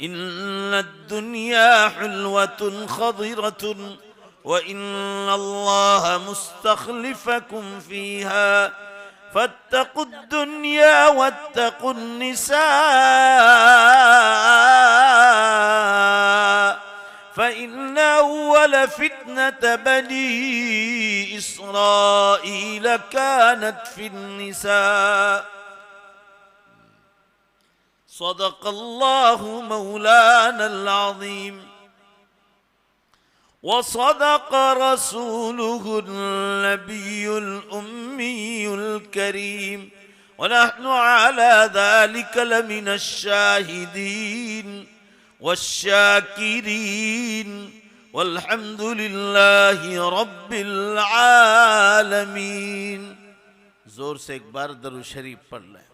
इन्न दुनिया हुल्वतुन खदिरतुन व इन्न अल्लाह मुस्तखलिफकुम फीहा फत्तकुद दुनिया वत्तकुन निसा फ़इन्न अव्वल फ़ित्नत बनी इस्राईल कानत फ़िन्निसा सदक़ल्लाहु मौलानल अज़ीम व सदक़ रसूलुहुन नबियुल उम्मियुल करीम व नहनु अला ज़ालिका लमिनश शाहिदीन वश्शाकिरीन वल्हम्दुलिल्लाहि रब्बिल आलमीन। जोर से एक बार दरूद शरीफ पढ़ लें।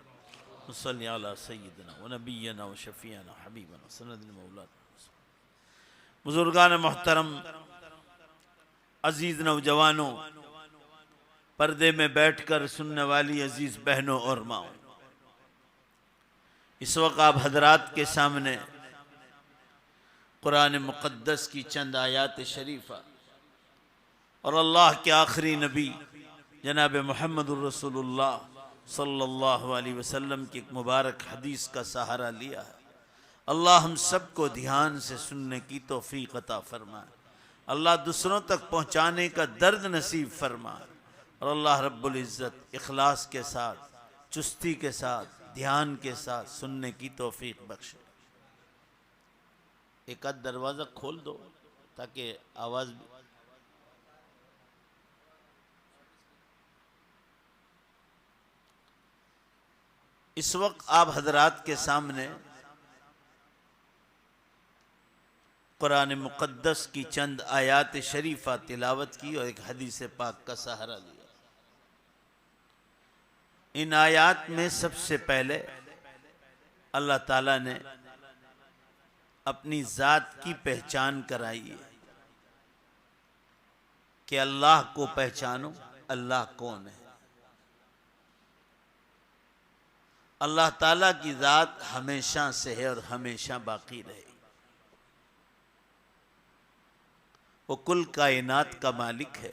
सल्ली अला सय्यिदिना व नबिय्यिना व शफीअना हबीबना सनदिल मौलाना। बुजुर्गान मोहतरम, अजीज नौजवानों, पर्दे में बैठकर सुनने वाली अजीज बहनों और माओ, इस वक्त आप हजरात के सामने कुरान मुक़द्दस की चंद आयात शरीफा और अल्लाह के आखिरी नबी जनाब मुहम्मदुर रसूलुल्लाह सल्लल्लाहु अलैहि वसल्लम की एक मुबारक हदीस का सहारा लिया है। अल्लाह हम सबको ध्यान से सुनने की तौफीक अता फरमाए। अल्लाह दूसरों तक पहुँचाने का दर्द नसीब फरमाए और अल्लाह रब्बुल इज़्ज़त इखलास के साथ, चुस्ती के साथ, ध्यान के साथ सुनने की तौफीक बख्शे। एक आध दरवाज़ा खोल दो ताकि आवाज़ भी। इस वक्त आप हजरात के सामने कुरान मुक़द्दस की चंद आयात शरीफा तिलावत की और एक हदीस पाक का सहारा लिया। इन आयात में सबसे पहले अल्लाह ताला ने अपनी ज़ात की पहचान कराई है कि अल्लाह को पहचानो, अल्लाह कौन है। अल्लाह ताला की ज़ात हमेशा से है और हमेशा बाकी रहेगी। वो कुल कायनात का मालिक है,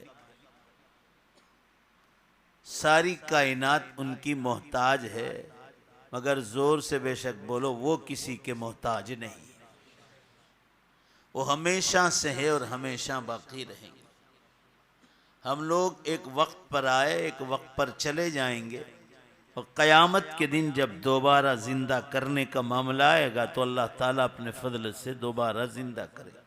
सारी कायनात उनकी मोहताज है, मगर जोर से बेशक बोलो वो किसी के मोहताज नहीं। वो हमेशा से है और हमेशा बाकी रहेंगे। हम लोग एक वक्त पर आए, एक वक्त पर चले जाएंगे और क़यामत के दिन जब दोबारा जिंदा करने का मामला आएगा तो अल्लाह ताला अपने फजल से दोबारा जिंदा करेगा।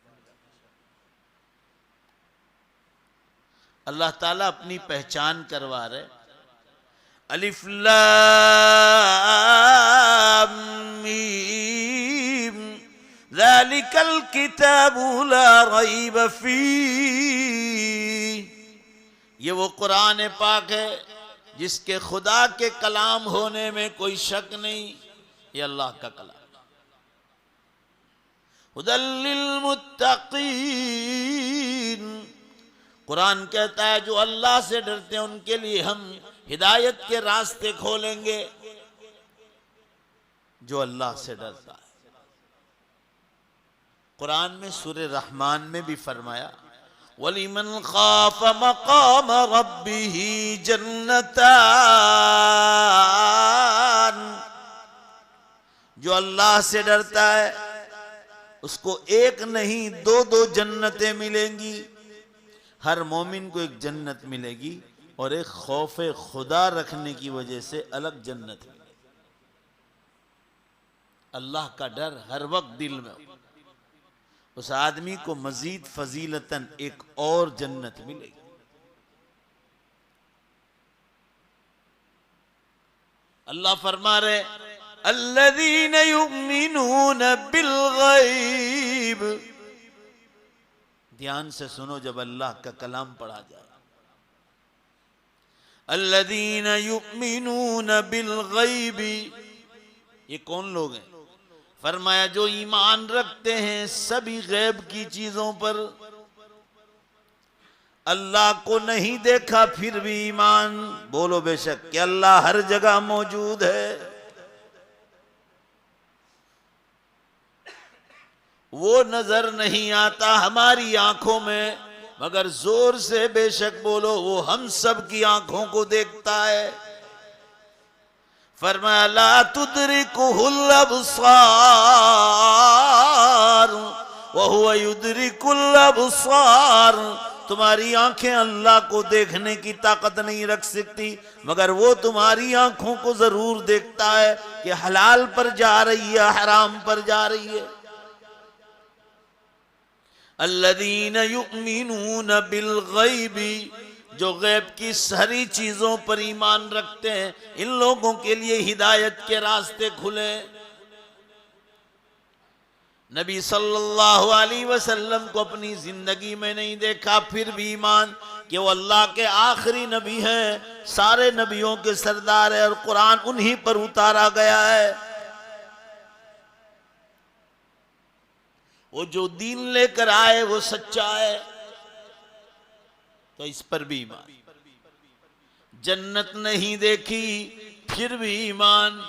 अल्लाह ताला अपनी पहचान करवा रहे। अलिफ लाम मीम ज़ालिकल किताबु ला रैब फीह। ये वो कुरान पाक है जिसके खुदा के कलाम होने में कोई शक नहीं। ये अल्लाह का कलाम। हुदल लिल मुत्तकीन, कुरान कहता है जो अल्लाह से डरते हैं उनके लिए हम हिदायत के रास्ते खोलेंगे। जो अल्लाह से डरता है, कुरान में सूरह रहमान में भी फरमाया वलिमन खाफ मकाम रब्बिही जन्नतान। जो अल्लाह से डरता है उसको एक नहीं दो दो जन्नतें मिलेंगी। हर मोमिन को एक जन्नत मिलेगी और एक खौफ खुदा रखने की वजह से अलग जन्नत मिलेगी। अल्लाह का डर हर वक्त दिल में, उस आदमी को मजीद फजीलतन एक और जन्नत मिलेगी। अल्लाह फरमा रहे अल्लज़ीन युमिनून बिल गैब। ध्यान से सुनो जब अल्लाह का कलाम पढ़ा जाए। अल्लज़ीन युमिनून बिल गैब, ये कौन लोग हैं? फरमाया जो ईमान रखते हैं सभी गैब की चीजों पर। अल्लाह को नहीं देखा फिर भी ईमान, बोलो बेशक कि अल्लाह हर जगह मौजूद है। वो नजर नहीं आता हमारी आंखों में, मगर जोर से बेशक बोलो वो हम सब की आंखों को देखता है। फरमाया ला तुदरिकुहुल अबसार व हुवा युदरिकुल अबसार। तुम्हारी आंखें अल्लाह को देखने की ताकत नहीं रख सकती, मगर वो तुम्हारी आंखों को जरूर देखता है कि हलाल पर जा रही है हराम पर जा रही है। अल्लज़ीन युमिनून बिल गैबी, जो गैब की सारी चीजों पर ईमान रखते हैं, इन लोगों के लिए हिदायत के रास्ते खुले। नबी सल्लल्लाहु अलैहि वसल्लम को अपनी जिंदगी में नहीं देखा, फिर भी ईमान कि वो अल्लाह के आखिरी नबी हैं, सारे नबियों के सरदार है और कुरान उन्हीं पर उतारा गया है। वो जो दीन लेकर आए वो सच्चा है, तो इस पर भी ईमान। जन्नत नहीं देखी फिर भी ईमान।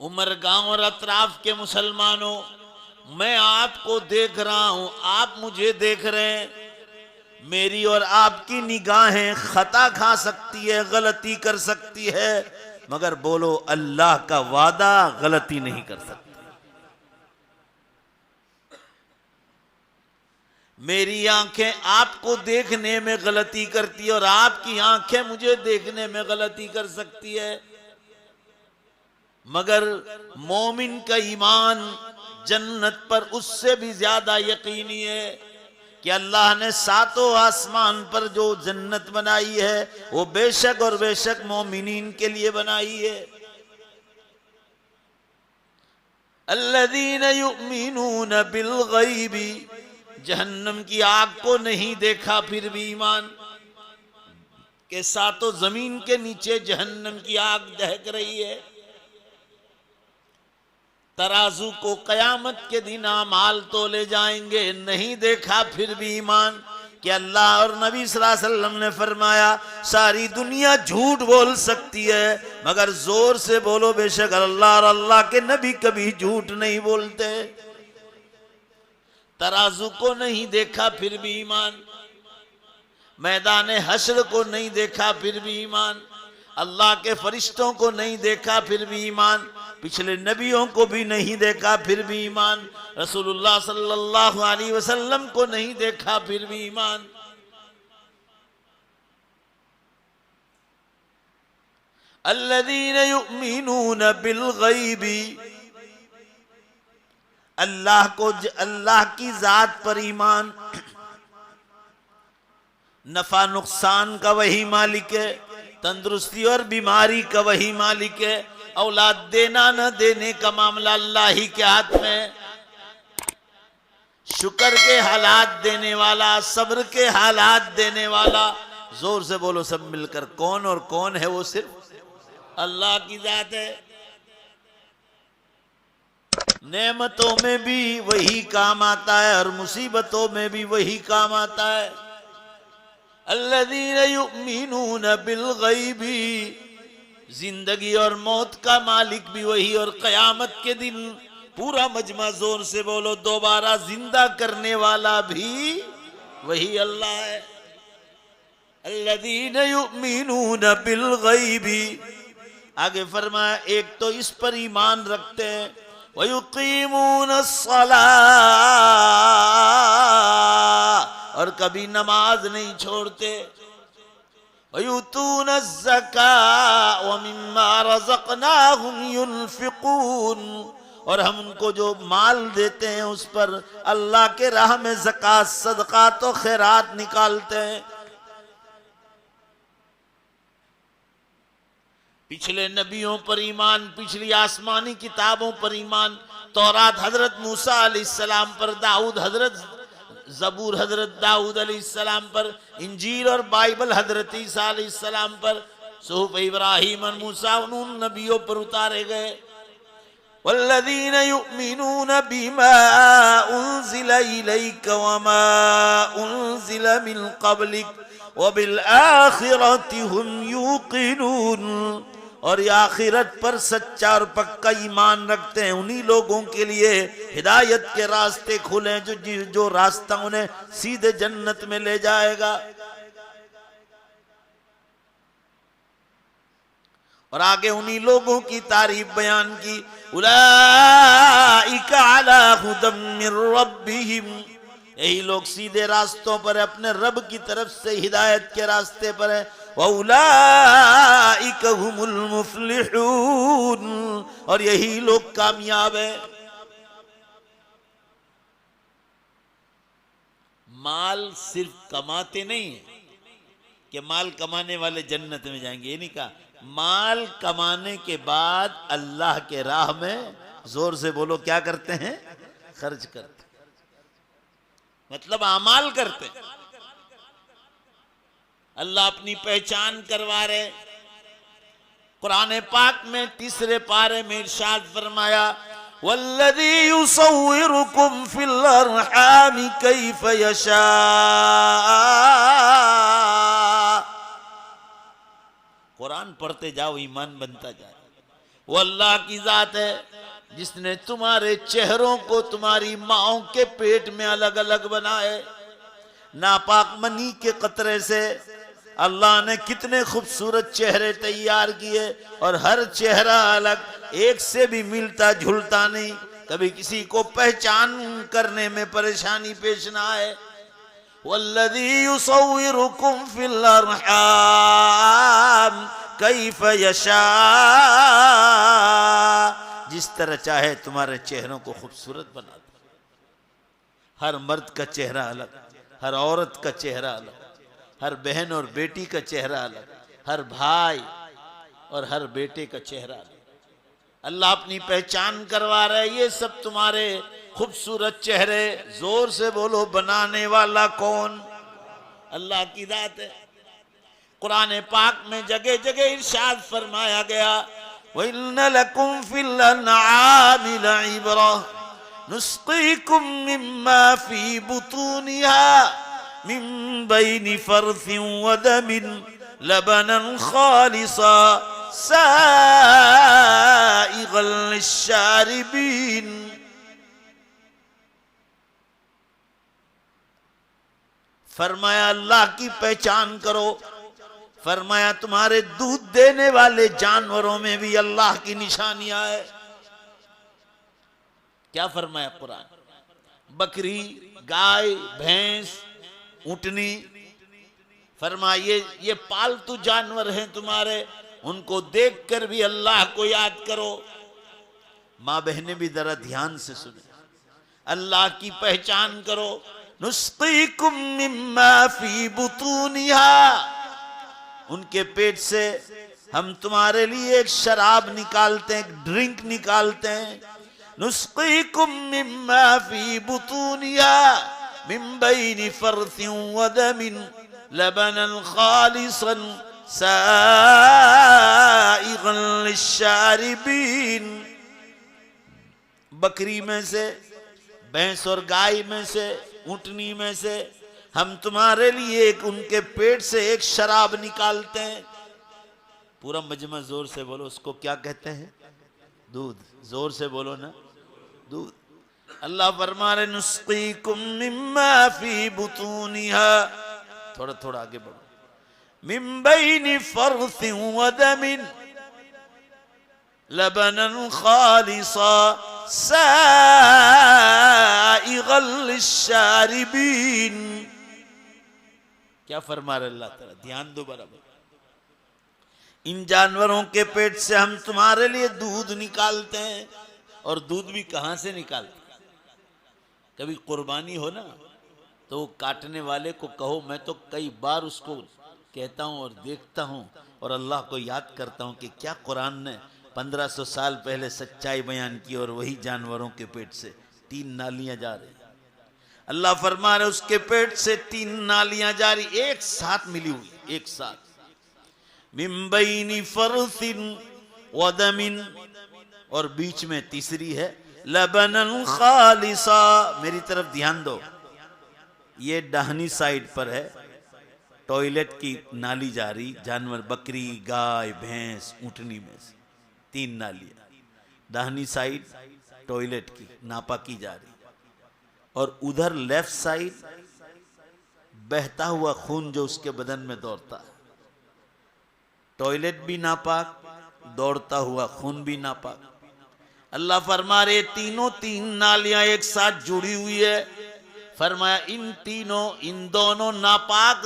उमर गांव और अतराफ के मुसलमानों, मैं आपको देख रहा हूं, आप मुझे देख रहे हैं। मेरी और आपकी निगाहें खता खा सकती है, गलती कर सकती है, मगर बोलो अल्लाह का वादा गलती नहीं कर सकती। मेरी आंखें आपको देखने में गलती करती है और आपकी आंखें मुझे देखने में गलती कर सकती है, मगर मोमिन का ईमान जन्नत पर उससे भी ज्यादा यकीनी है कि अल्लाह ने सातों आसमान पर जो जन्नत बनाई है वो बेशक और बेशक मोमिनीन के लिए बनाई है। अल्लज़ीन युमिनून बिल गैबी, जहन्नम की आग को नहीं देखा फिर भी ईमान के सातों जमीन के नीचे जहन्नम की आग दहक रही है। तराजू को कयामत के दिन अमाल तोले जाएंगे, नहीं देखा फिर भी ईमान कि अल्लाह और नबी सल्लल्लाहु अलैहि वसल्लम ने फरमाया सारी दुनिया झूठ बोल सकती है, मगर जोर से बोलो बेशक अल्लाह और अल्लाह के नबी कभी झूठ नहीं बोलते। तराजू को नहीं देखा फिर भी ईमान, मैदान हश्र को नहीं देखा फिर भी ईमान, अल्लाह के फरिश्तों को नहीं देखा फिर भी ईमान, पिछले नबियों को भी नहीं देखा फिर भी ईमान, रसूलुल्लाह सल्लल्लाहु अलैहि वसल्लम को नहीं देखा फिर भी ईमान। अल्लज़ीन युमिनून बिल गैबी, अल्लाह को, अल्लाह की जात पर ईमान। नफा नुकसान का वही मालिक है, तंदुरुस्ती और बीमारी का वही मालिक है, औलाद देना न देने का मामला अल्लाह ही के हाथ में। शुक्र के हालात देने वाला, सब्र के हालात देने वाला, जोर से बोलो सब मिलकर, कौन और कौन है वो? सिर्फ अल्लाह की जात है। नेमतों में भी वही काम आता है और मुसीबतों में भी वही काम आता है। अल्लज़ीन युमिनून बिल गैबी, जिंदगी और मौत का मालिक भी वही और कयामत के दिन पूरा मजमा जोर से बोलो दोबारा जिंदा करने वाला भी वही अल्लाह है। अल्लज़ीन युमिनून बिल गैबी, आगे फरमाया एक तो इस पर ईमान रखते हैं, वयुकीमूनस सलाह, और कभी नमाज नहीं छोड़ते, वयुतूनज़ ज़कात व मिम्मा रज़क़नाहुम युनफ़िक़ून, और हम उनको जो माल देते हैं उस पर अल्लाह के राह में ज़कात सदक़ात और खैरात निकालते हैं। पिछले नबियों पर ईमान, पिछली आसमानी किताबों पर ईमान, तौरात हजरत मूसा अलैहिस्सलाम पर, दाऊद हजरत जबूर हजरत दाऊद अलैहिस्सलाम पर, इंजील और बाइबल हजरत ईसा अलैहिस्सलाम पर, सुहूफ इब्राहीम और मूसा उन नबियों पर उतारे गए। वल्लज़ीन युमिनून बिमा उन्ज़िला इलैका वमा उन्ज़िला मिन क़ब्लिक व बिल आखिरति हुम यूक़िनून, और ये आखिरत पर सच्चा और पक्का ईमान रखते हैं, उन्हीं लोगों के लिए हिदायत के रास्ते खुले जो रास्ता उन्हें सीधे जन्नत में ले जाएगा। और आगे उन्हीं लोगों की तारीफ बयान की, उलाइका अला हुदम मिर रब्बिहिम, यही लोग सीधे रास्तों पर अपने रब की तरफ से हिदायत के रास्ते पर है। वउलाइका हुमुल मुफ्लिहून, और यही लोग कामयाब है। माल सिर्फ कमाते नहीं है कि माल कमाने वाले जन्नत में जाएंगे, ये नहीं कहा। माल कमाने के बाद अल्लाह के राह में, जोर से बोलो, क्या करते हैं? खर्च करते, मतलब अमाल करते। अल्लाह अपनी पहचान करवा रहे। कुरान पाक में तीसरे पारे में इरशाद फरमाया, वल्लज़ी युसव्विरुकुम फिल अरहाम कैफ यशा। कुरान पढ़ते जाओ, ईमान बनता जाए। वो अल्लाह की जात है जिसने तुम्हारे चेहरों को तुम्हारी माओं के पेट में अलग अलग बनाए। नापाक मनी के कतरे से अल्लाह ने कितने खूबसूरत चेहरे तैयार किए, और हर चेहरा अलग, एक से भी मिलता जुलता नहीं। कभी किसी को पहचान करने में परेशानी पेश ना आए। वल्लज़ी युसव्विरुकुम फिल अरहाम कैफ यशा, जिस तरह चाहे तुम्हारे चेहरों को खूबसूरत बना दे। हर मर्द का चेहरा अलग, हर औरत का चेहरा अलग, हर बहन और बेटी का चेहरा अलग, हर भाई और हर बेटे का चेहरा अलग। अल्लाह अपनी पहचान करवा रहे, ये सब तुम्हारे खूबसूरत चेहरे, जोर से बोलो, बनाने वाला कौन? अल्लाह की जात है। कुरान पाक में जगह जगह इरशाद फरमाया गया, वइन्न लकुम फिल अनआमि लइब्रा नुस्कीकुम मिम्मा फी बुतूनिहा मिन बैनि फर्थिन व दमिन लबनन खालिसा साइगल लिश्शारिबीन। फरमाया अल्लाह की पहचान करो। फरमाया तुम्हारे दूध देने वाले जानवरों में भी अल्लाह की निशानियां है। क्या फरमाया कुरान? बकरी, गाय, भैंस, ऊंटनी, फरमाइए ये पालतू जानवर हैं तुम्हारे, उनको देखकर भी अल्लाह को याद करो। माँ बहने भी जरा ध्यान से सुने, अल्लाह की पहचान करो। नुस्कीकुम मिम्मा फी बुतूनिहा, उनके पेट से हम तुम्हारे लिए एक शराब निकालते हैं, एक ड्रिंक निकालते हैं। नुस्कीकुम मिम्मा फी बुतूनिहा मिन बैनि फर्थिन व दमिन लबनन खालिसन साइगन लिश्शारिबीन। बकरी में से, भैंस और गाय में से, ऊंटनी में से हम तुम्हारे लिए एक उनके पेट से एक शराब निकालते हैं। पूरा मजमा जोर से बोलो, उसको क्या कहते हैं? दूध। जोर से बोलो ना, दूध। अल्लाह फरमा रहे, नुस्कीकुम मिम्मा फी बुतूनिहा, थोड़ा थोड़ा आगे बढ़ो, मिन बैनि फर्थिन व दमिन लबनन खालिसा साइगल लिश्शारिबीन। क्या फरमा रहे अल्लाह ताला? ध्यान दो बराबर। इन जानवरों के पेट से हम तुम्हारे लिए दूध निकालते हैं। और दूध भी कहां से निकालते हैं? कभी कुर्बानी हो ना, तो काटने वाले को कहो, मैं तो कई बार उसको कहता हूं और देखता हूं और अल्लाह को याद करता हूं कि क्या कुरान ने 1500 साल पहले सच्चाई बयान की, और वही जानवरों के पेट से 3 नालियां जा रही। अल्लाह फरमा रहे उसके पेट से 3 नालियां जारी, एक साथ मिली हुई, एक साथ। मिन बैनि फर्थिन व दमिन, और बीच में तीसरी है लबनन खालिसा। मेरी तरफ ध्यान दो, ये दाहिनी साइड पर है टॉयलेट की नाली जा रही, जानवर बकरी गाय भैंस ऊँटनी में से 3 नालियां, दाहिनी साइड टॉयलेट की नापाकी जा रही, और उधर लेफ्ट साइड बहता हुआ खून जो उसके बदन में दौड़ता है। टॉयलेट भी नापाक, दौड़ता हुआ खून भी नापाक। अल्लाह फरमा रहे 3 नालियां एक साथ जुड़ी हुई है। फरमाया इन दोनों नापाक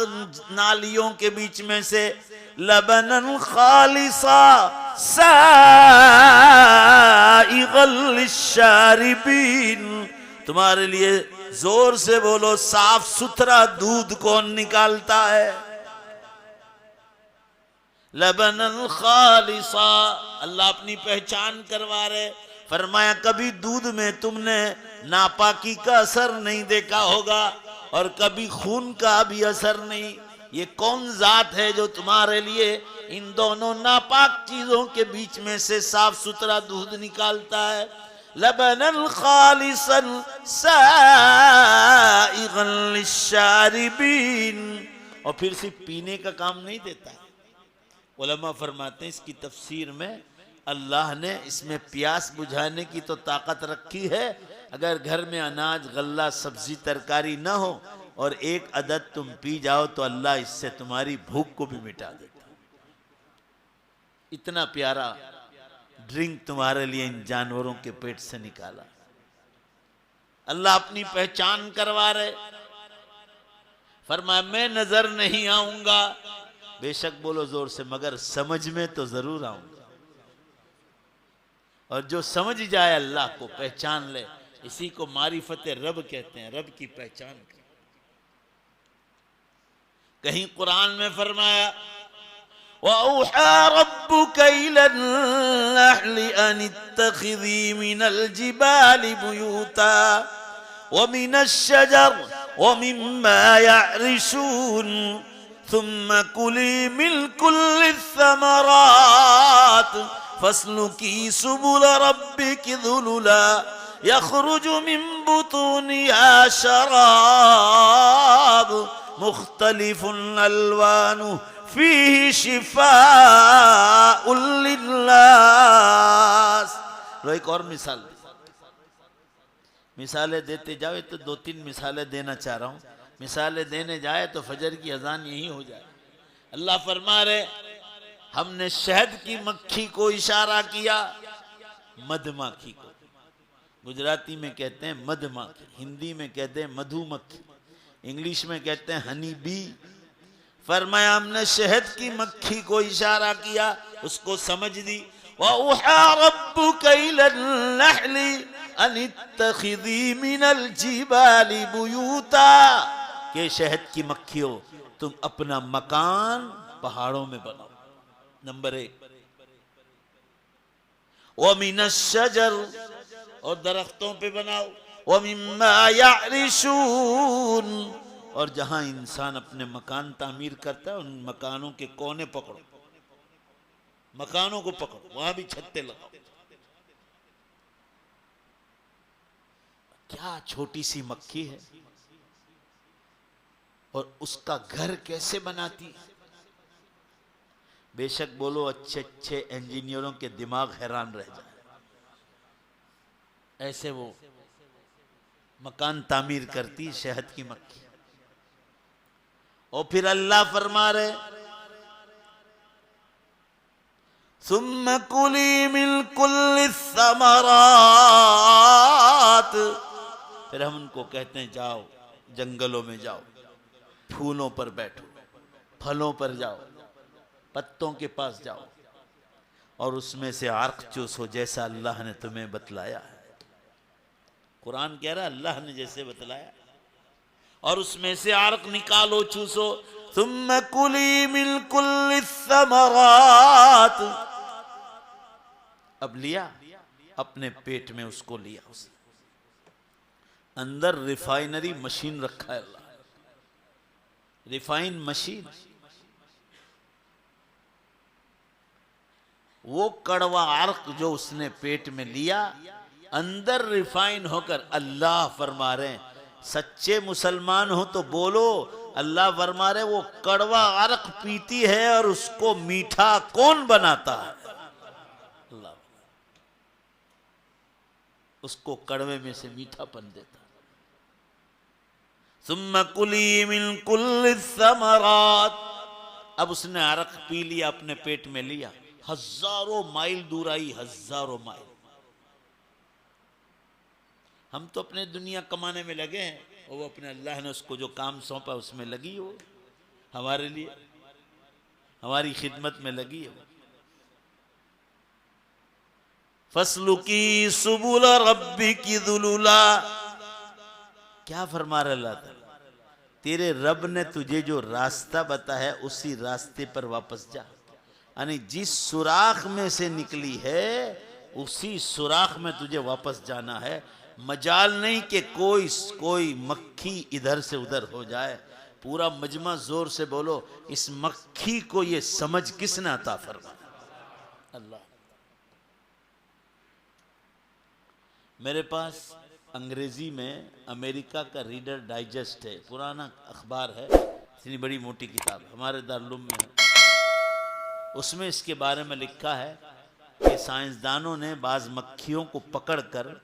नालियों के बीच में से लबनन खालिसा साइगल लिशारिबीन, तुम्हारे लिए जोर से बोलो साफ सुथरा दूध कौन निकालता है? लबनन खालिसा, अल्लाह अपनी पहचान करवा रहे। फरमाया कभी दूध में तुमने नापाकी का असर नहीं देखा होगा और कभी खून का भी असर नहीं। ये कौन जात है जो तुम्हारे लिए इन दोनों नापाक चीजों के बीच में से साफ सुथरा दूध निकालता है? लबनन खालिसन साइगन लिशारिबीन, और फिर सिर्फ पीने का काम नहीं देता है। उलमा फरमाते हैं इसकी तफसीर में अल्लाह ने इसमें प्यास बुझाने की तो ताकत रखी है। अगर घर में अनाज गल्ला सब्जी तरकारी ना हो और एक अदद तुम पी जाओ तो अल्लाह इससे तुम्हारी भूख को भी मिटा देता। इतना प्यारा ड्रिंक तुम्हारे लिए इन जानवरों के पेट से निकाला। अल्लाह अपनी पहचान करवा रहे। फरमाया मैं नजर नहीं आऊंगा, बेशक बोलो जोर से, मगर समझ में तो जरूर आऊंगा। और जो समझ जाए अल्लाह को, पहचान ले, इसी को मारिफत रब कहते हैं, रब की पहचान। कहीं कुरान में फरमाया वअौहा रब्बुका इलन नहली अन इत्तखिज़ी मिनल जिबालि बुयूता व मिनश शजर व मिम्मा यअरिशून सुम्मा कुली मिन कुल्लि समरात फस्लुकी सुबुल रब्बिकी ज़ुलुला यख़रुजु मिन बुतूनिहा शराब मुख्तलिफुन अलवानुहु फीही शिफ़ाउल लिन्नास। लो एक और मिसालें देते जाओ, तो 2-3 मिसालें देना चाह रहा हूँ। मिसालें देने जाए तो फजर की अजान यही हो जाए। अल्लाह फरमा रहे हमने शहद की मक्खी को इशारा किया, मधुमक्खी को। गुजराती में कहते हैं मधुमक्खी, हिंदी में कहते हैं मधुमक्खी, इंग्लिश में कहते हैं हनी बी। फरमाया हमने शहद की मक्खी को इशारा किया, उसको समझ दी। वअौहा रब्बुका इलन नहली अन इत्तखिज़ी मिनल जिबालि बुयूता, के शहद की मक्खियों तुम अपना मकान पहाड़ों में बनाओ, नंबर 1। व मिनश शजर, और दरख्तों पे बनाओ। व मिम्मा यअरिशून, और जहां इंसान अपने मकान तामीर करता है उन मकानों के कोने पकड़ो, मकानों को पकड़ो, वहां भी छत्ते लगाओ। क्या छोटी सी मक्खी है और उसका घर कैसे बनाती है। बेशक बोलो अच्छे अच्छे इंजीनियरों के दिमाग हैरान रह जाए, ऐसे वो मकान तामीर करती शहद की मक्खी। और फिर अल्लाह फरमा रहे सुम्मा कुली मिन कुल्लि समरात, फिर हम उनको कहते हैं जाओ जंगलों में जाओ, फूलों पर बैठो, फलों पर जाओ, पत्तों के पास जाओ और उसमें से अर्क चूसो जैसा अल्लाह ने तुम्हें बतलाया है। कुरान कह रहा है अल्लाह ने जैसे बतलाया, और उसमें से अर्क निकालो चूसो। सुम्मा कुली मिन कुल्लि समरात, अब लिया अपने पेट में, उसको लिया, उसने अंदर रिफाइनरी मशीन रखा है अल्लाह, रिफाइन मशीन। वो कड़वा अर्क जो उसने पेट में लिया अंदर रिफाइन होकर, अल्लाह फरमा रहे हैं सच्चे मुसलमान हो तो बोलो अल्लाह फरमा रहे वो कड़वा अरक पीती है और उसको मीठा कौन बनाता है? अल्लाह उसको कड़वे में से मीठापन देता। सुम्मा कुली मिन कुल्लि समरात, अब उसने अरक पी लिया, अपने पेट में लिया, हजारों माइल दूर आई, हजारों माइल। हम तो अपने दुनिया कमाने में लगे हैं, और वो अपने अल्लाह ने उसको जो काम सौंपा उसमें लगी हो, हमारे लिए हमारी खिदमत में लगी हो। फस्लुकी सुबुल रब्बी की दुलुला, क्या फरमा रहा अल्लाह ताला? तेरे रब ने तुझे जो रास्ता बताया उसी रास्ते पर वापस जा, यानी जिस सुराख में से निकली है उसी सुराख में तुझे वापस जाना है। मजाल नहीं कि कोई मक्खी इधर से उधर हो जाए। पूरा मजमा जोर से बोलो, इस मक्खी को ये समझ किसने अता फरमाया? अल्लाह। मेरे पास अंग्रेजी में अमेरिका का रीडर डाइजेस्ट है, पुराना अखबार है, इतनी बड़ी मोटी किताब हमारे दारुल में है। उसमें इसके बारे में लिखा है कि साइंसदानों ने बाज मक्खियों को पकड़कर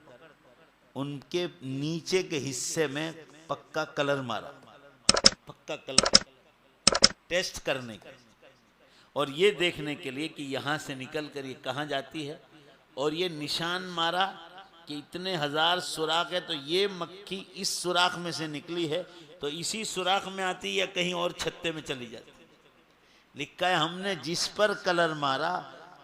उनके नीचे के हिस्से में पक्का कलर मारा, पक्का कलर टेस्ट करने का, और ये देखने के लिए कि यहाँ से निकल कर ये कहाँ जाती है, और ये निशान मारा कि इतने हजार सुराख है, तो ये मक्खी इस सुराख में से निकली है तो इसी सुराख में आती या कहीं और छत्ते में चली जाती। लिखा है हमने जिस पर कलर मारा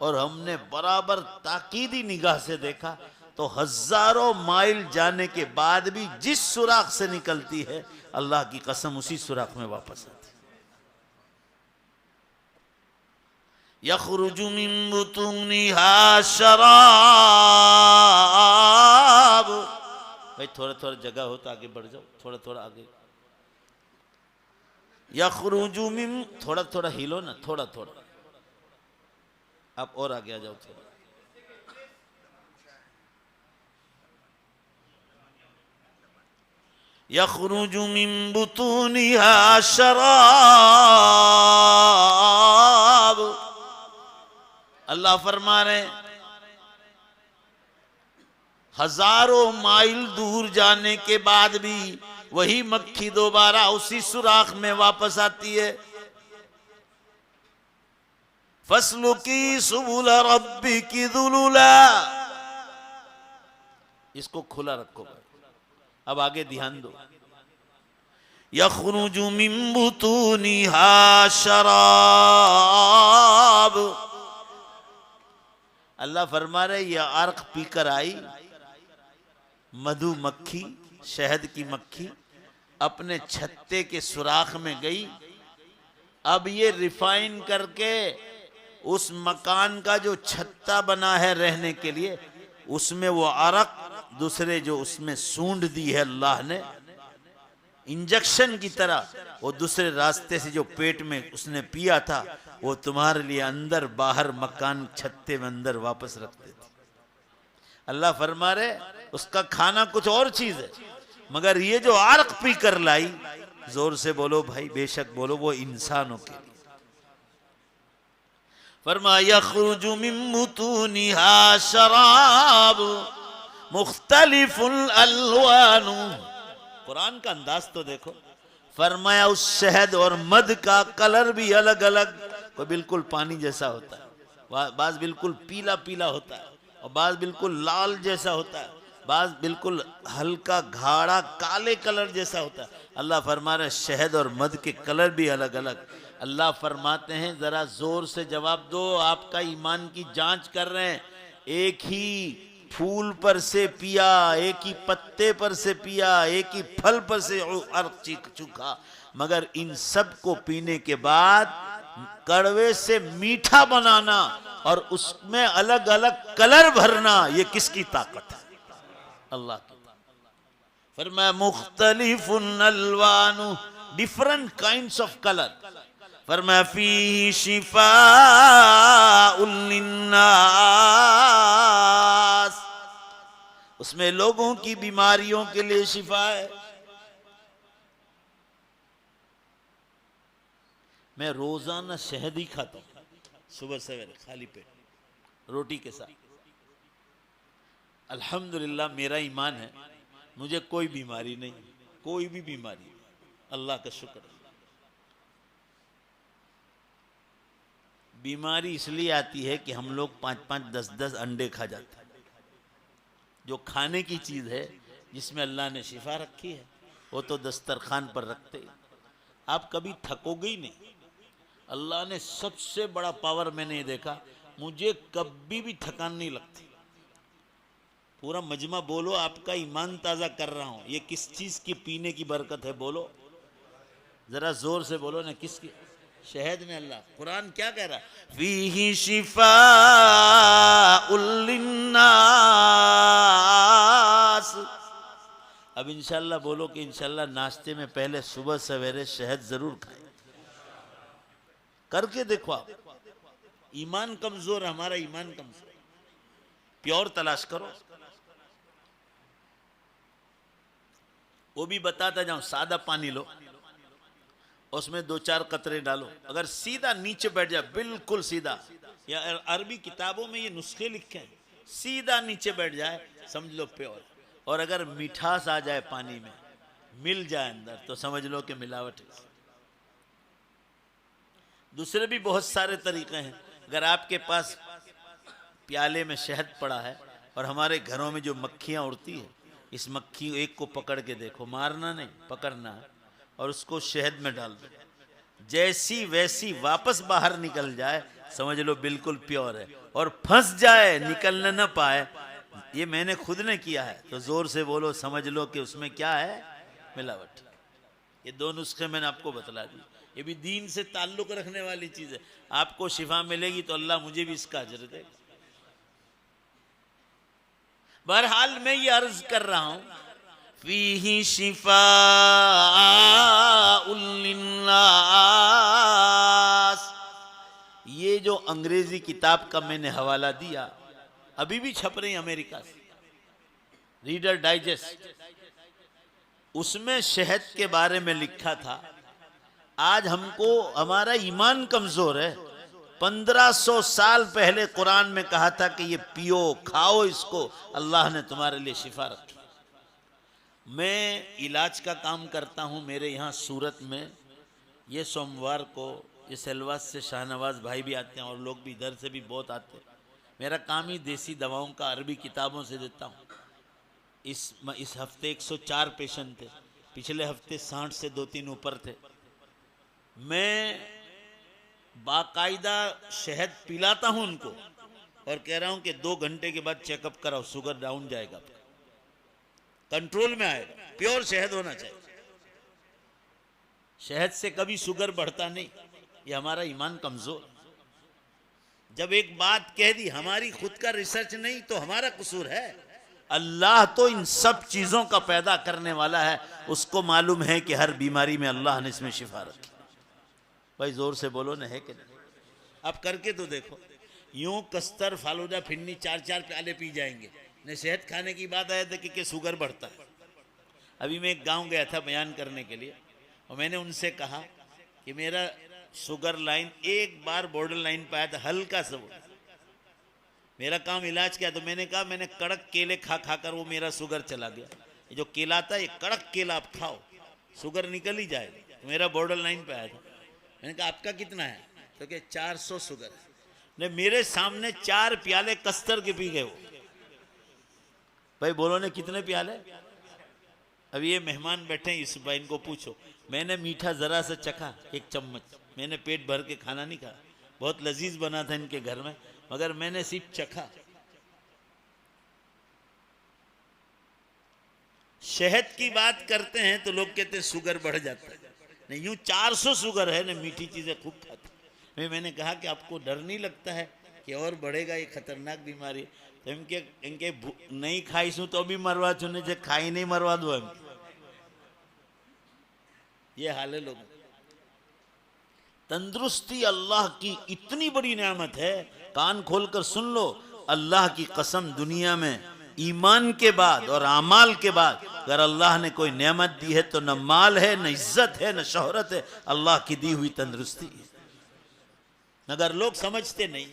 और हमने बराबर ताकीदी निगाह से देखा तो हजारों माइल जाने के बाद भी जिस सुराख से निकलती है, अल्लाह की कसम उसी सुराख में वापस आती। यखरुजु मिन बुतूनिहा शराब। भाई थोड़ा थोड़ा जगह हो तो आगे बढ़ जाओ, थोड़ा थोड़ा आगे। यखरुजु मिन, थोड़ा थोड़ा हिलो ना, थोड़ा थोड़ा, आप और आगे आ जाओ थोड़ा। यखरुजु मिन बुतूनिहा शराब। अल्लाह फरमा रहे हजारों माइल दूर जाने के बाद भी वही मक्खी दोबारा उसी सुराख में वापस आती है। फस्लुकी सुबुल रब्बी की दुलुला, इसको खुला रखो भाई। अब आगे ध्यान दो। यखरुजु मिन बुतूनिहा शराब। अल्लाह फरमा रहे ये अर्क पीकर आई, मधुमक्खी, शहद की मक्खी अपने छत्ते के सुराख में गई। अब ये रिफाइन करके उस मकान का जो छत्ता बना है रहने के लिए, उसमें वो अर्क दूसरे जो उसमें सूंढ दी है अल्लाह ने इंजेक्शन की तरह, वो दूसरे रास्ते से जो पेट में उसने पिया था वो तुम्हारे लिए अंदर बाहर मकान छत्ते में अंदर वापस रख देती। अल्लाह फरमा रहे उसका खाना कुछ और चीज है, मगर ये जो अर्क पी कर लाई, जोर से बोलो भाई, बेशक बोलो, वो इंसानों के लिए। फरमा यखरुजु मिन बुतूनिहा शराब मुख्तलिफुल अलवानु। कुरान का अंदाज तो देखो। फरमाया उस शहद और मध का कलर भी अलग अलग, कोई बिल्कुल पानी जैसा होता है, बाज बिल्कुल पीला पीला होता है, और बाज बिल्कुल लाल जैसा होता है, बाज बिल्कुल हल्का गाढ़ा काले कलर जैसा होता है। अल्लाह फरमा रहे शहद और मध के कलर भी अलग अलग। अल्लाह फरमाते हैं जरा जोर से जवाब दो, आपका ईमान की जांच कर रहे हैं। एक ही फूल पर से पिया, एक ही पत्ते पर से पिया, एक ही फल पर से अर्क चूखा, मगर इन सब को पीने के बाद कड़वे से मीठा बनाना और उसमें अलग अलग कलर भरना, ये किसकी ताकत है? अल्लाह की। फरमाया मुख्तलिफुन अलवानु, डिफरेंट काइंड्स ऑफ कलर। फरमाया फीही शिफाउल लिन्नास, उसमें लोगों की बीमारियों के लिए शिफा है। मैं रोजाना शहद ही खाता हूँ सुबह सवेरे खाली पेट रोटी के साथ। अल्हम्दुलिल्लाह मेरा ईमान है, मुझे कोई बीमारी नहीं, कोई भी बीमारी नहीं, अल्लाह का शुक्र है। बीमारी इसलिए आती है कि हम लोग 5-5, 10-10 अंडे खा जाते हैं। जो खाने की चीज़ है जिसमें अल्लाह ने शिफा रखी है वो तो दस्तरखान पर रखते हैं। आप कभी थकोगे ही नहीं। अल्लाह ने सबसे बड़ा पावर मैंने ये देखा, मुझे कभी भी थकान नहीं लगती। पूरा मजमा बोलो, आपका ईमान ताज़ा कर रहा हूँ। ये किस चीज़ की पीने की बरकत है बोलो, ज़रा ज़ोर से बोलो ना, किसकी? शहद में। अल्लाह कुरान क्या कह रहा है? फीही शिफाउल लिन्नास। अब इंशाल्लाह बोलो कि इंशाल्लाह नाश्ते में पहले सुबह सवेरे शहद जरूर खाएं। करके देखो आप। ईमान कमजोर, हमारा ईमान कमजोर, प्योर तलाश करो। वो भी बताता जाऊं, सादा पानी लो, उसमें 2-4 कतरे डालो, अगर सीधा नीचे बैठ जाए, बिल्कुल सीधा, या अरबी किताबों में ये नुस्खे लिखे हैं, सीधा नीचे बैठ जाए समझ लो प्योर। और अगर मिठास आ जाए पानी में, मिल जाए अंदर, तो समझ लो कि मिलावट है। दूसरे भी बहुत सारे तरीके हैं। अगर आपके पास प्याले में शहद पड़ा है और हमारे घरों में जो मक्खियाँ उड़ती है, इस मक्खी एक को पकड़ के देखो, मारना नहीं, पकड़ना है, और उसको शहद में डाल दो, जैसी वैसी वापस बाहर निकल जाए, समझ लो बिल्कुल प्योर है। और फंस जाए, निकलने न पाए, ये मैंने खुद ने किया है, तो जोर से बोलो, समझ लो कि उसमें क्या है? मिलावट। ये 2 नुस्खे मैंने आपको बतला दी। ये भी दीन से ताल्लुक रखने वाली चीज है। आपको शिफा मिलेगी तो अल्लाह मुझे भी इसका अजर देगा। बहरहाल मैं ये अर्ज कर रहा हूं, फीही शिफाउल लिन्नास। ये जो अंग्रेजी किताब का मैंने हवाला दिया, अभी भी छप रही अमेरिका से, रीडर डाइजेस्ट, उसमें शहद के बारे में लिखा था। आज हमको, हमारा ईमान कमजोर है। 1500 साल पहले कुरान में कहा था कि ये पियो, खाओ इसको, अल्लाह ने तुम्हारे लिए शिफा रखी। मैं इलाज का काम करता हूँ मेरे यहाँ सूरत में। ये सोमवार को ये सेलवास से शाहनवाज भाई भी आते हैं और लोग भी इधर से भी बहुत आते हैं। मेरा काम ही देसी दवाओं का अरबी किताबों से देता हूँ। इस हफ्ते 104 पेशेंट थे, पिछले हफ्ते 60 से 2-3 ऊपर थे। मैं बाकायदा शहद पिलाता हूं उनको और कह रहा हूं कि 2 घंटे के बाद चेकअप कराओ, शुगर डाउन जाएगा, कंट्रोल में आएगा। प्योर शहद होना चाहिए। शहद से कभी शुगर बढ़ता नहीं। ये हमारा ईमान कमजोर। जब एक बात कह दी, हमारी खुद का रिसर्च नहीं तो हमारा कसूर है। अल्लाह तो इन सब चीजों का पैदा करने वाला है, उसको मालूम है कि हर बीमारी में अल्लाह ने इसमें शिफा रखी। भाई जोर से बोलो ना, है कि नहीं? आप करके तो देखो। यूं कस्तर, फालूदा, फिन्नी 4-4 प्याले पी जाएंगे। ने शहद खाने की बात आया था कि शुगर बढ़ता है। अभी मैं एक गांव गया था बयान करने के लिए, और मैंने उनसे कहा कि मेरा शुगर लाइन एक बार बॉर्डर लाइन पे आया था, हल्का सा। मेरा काम इलाज किया, तो मैंने कहा मैंने कड़क केले खा खाकर वो मेरा शुगर चला गया। ये जो केला था, ये कड़क केला आप खाओ, शुगर निकल ही जाएगा। तो मेरा बॉर्डर लाइन पे आया था। मैंने कहा आपका कितना है? तो क्या 400 शुगर ने मेरे सामने 4 प्याले कस्तर के पी गए वो। भाई बोलो ने कितने प्याले? अब ये मेहमान बैठे हैं, इस भाई इनको पूछो। मैंने मीठा जरा सा चखा, 1 चम्मच। मैंने पेट भर के खाना नहीं खाया, बहुत लजीज बना था इनके घर में, मगर मैंने सिर्फ चखा। शहद की बात करते हैं तो लोग कहते हैं शुगर बढ़ जाता है। नहीं, यूं 400 शुगर है ना, मीठी चीजें खूब खाते। मैंने कहा कि आपको डर नहीं लगता है कि और बढ़ेगा, ये खतरनाक बीमारी है? तो इनके नहीं खाईशू तो भी मरवा चुने, जो खाई नहीं मरवा दो हम। ये हाल है लोगों। तंदुरुस्ती अल्लाह की इतनी बड़ी नेमत है, कान खोलकर सुन लो। अल्लाह की कसम, दुनिया में ईमान के बाद और आमाल के बाद अगर अल्लाह ने कोई नेमत दी है तो न माल है, न इज्जत है, न शोहरत है, अल्लाह की दी हुई तंदुरुस्ती है। मगर लोग समझते नहीं।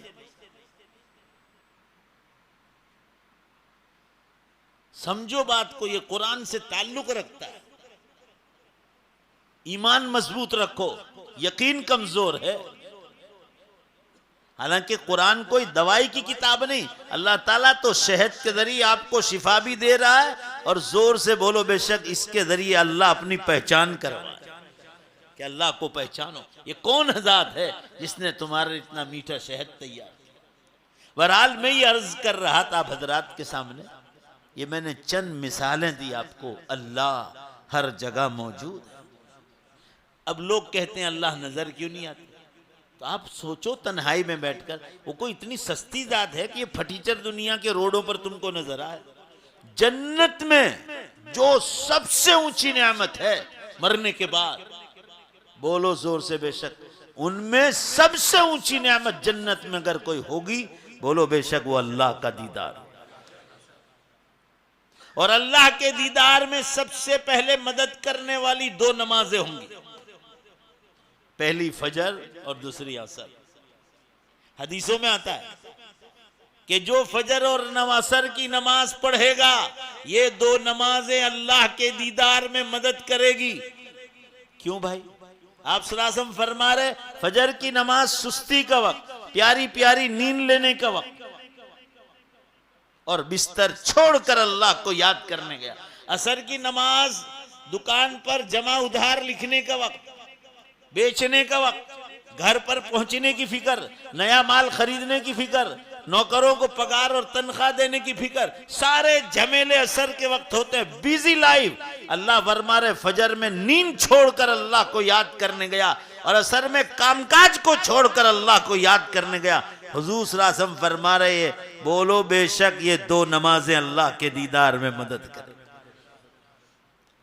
समझो बात को, ये कुरान से ताल्लुक रखता है। ईमान मजबूत रखो, यकीन कमजोर है। हालांकि कुरान कोई दवाई की किताब नहीं, अल्लाह ताला तो शहद के जरिए आपको शिफा भी दे रहा है, और जोर से बोलो बेशक इसके जरिए अल्लाह अपनी पहचान करवा है कि अल्लाह को पहचानो। ये कौन ज़ात है जिसने तुम्हारे इतना मीठा शहद तैयार किया। बहरहाल मैं ये अर्ज कर रहा था आप हजरात के सामने, ये मैंने चंद मिसालें दी आपको। अल्लाह हर जगह मौजूद है। अब लोग कहते हैं अल्लाह नजर क्यों नहीं आती, तो आप सोचो तन्हाई में बैठकर, वो कोई इतनी सस्ती जात है कि ये फटीचर दुनिया के रोडों पर तुमको नजर आए। जन्नत में जो सबसे ऊंची नेमत है मरने के बाद, बोलो जोर से बेशक, उनमें सबसे ऊंची नेमत जन्नत में अगर कोई होगी, बोलो बेशक वो अल्लाह का दीदार। और अल्लाह के दीदार में सबसे पहले मदद करने वाली दो नमाजें होंगी, पहली फजर और दूसरी असर। हदीसों में आता है कि जो फजर और असर की नमाज पढ़ेगा, ये दो नमाजें अल्लाह के दीदार में मदद करेगी। क्यों भाई? आप सल्लल्लाहु अलैहि वसल्लम फरमा रहे, फजर की नमाज सुस्ती का वक्त, प्यारी प्यारी नींद लेने का वक्त, और बिस्तर छोड़कर अल्लाह को याद करने गया। असर की नमाज दुकान पर जमा उधार लिखने का वक्त, बेचने का वक्त, घर पर पहुंचने की फिक्र, नया माल खरीदने की फिक्र, नौकरों को पगार और तनख्वाह देने की फिक्र, सारे झमेले असर के वक्त होते हैं। Busy life. अल्लाह फरमा रहे फजर में नींद छोड़कर अल्लाह को याद करने गया, और असर में कामकाज को छोड़कर अल्लाह को याद करने गया। हुजूर सल्लल्लाहु अलैहि वसल्लम फरमा रहे, बोलो बेशक ये दो नमाजें अल्लाह के दीदार में मदद करें।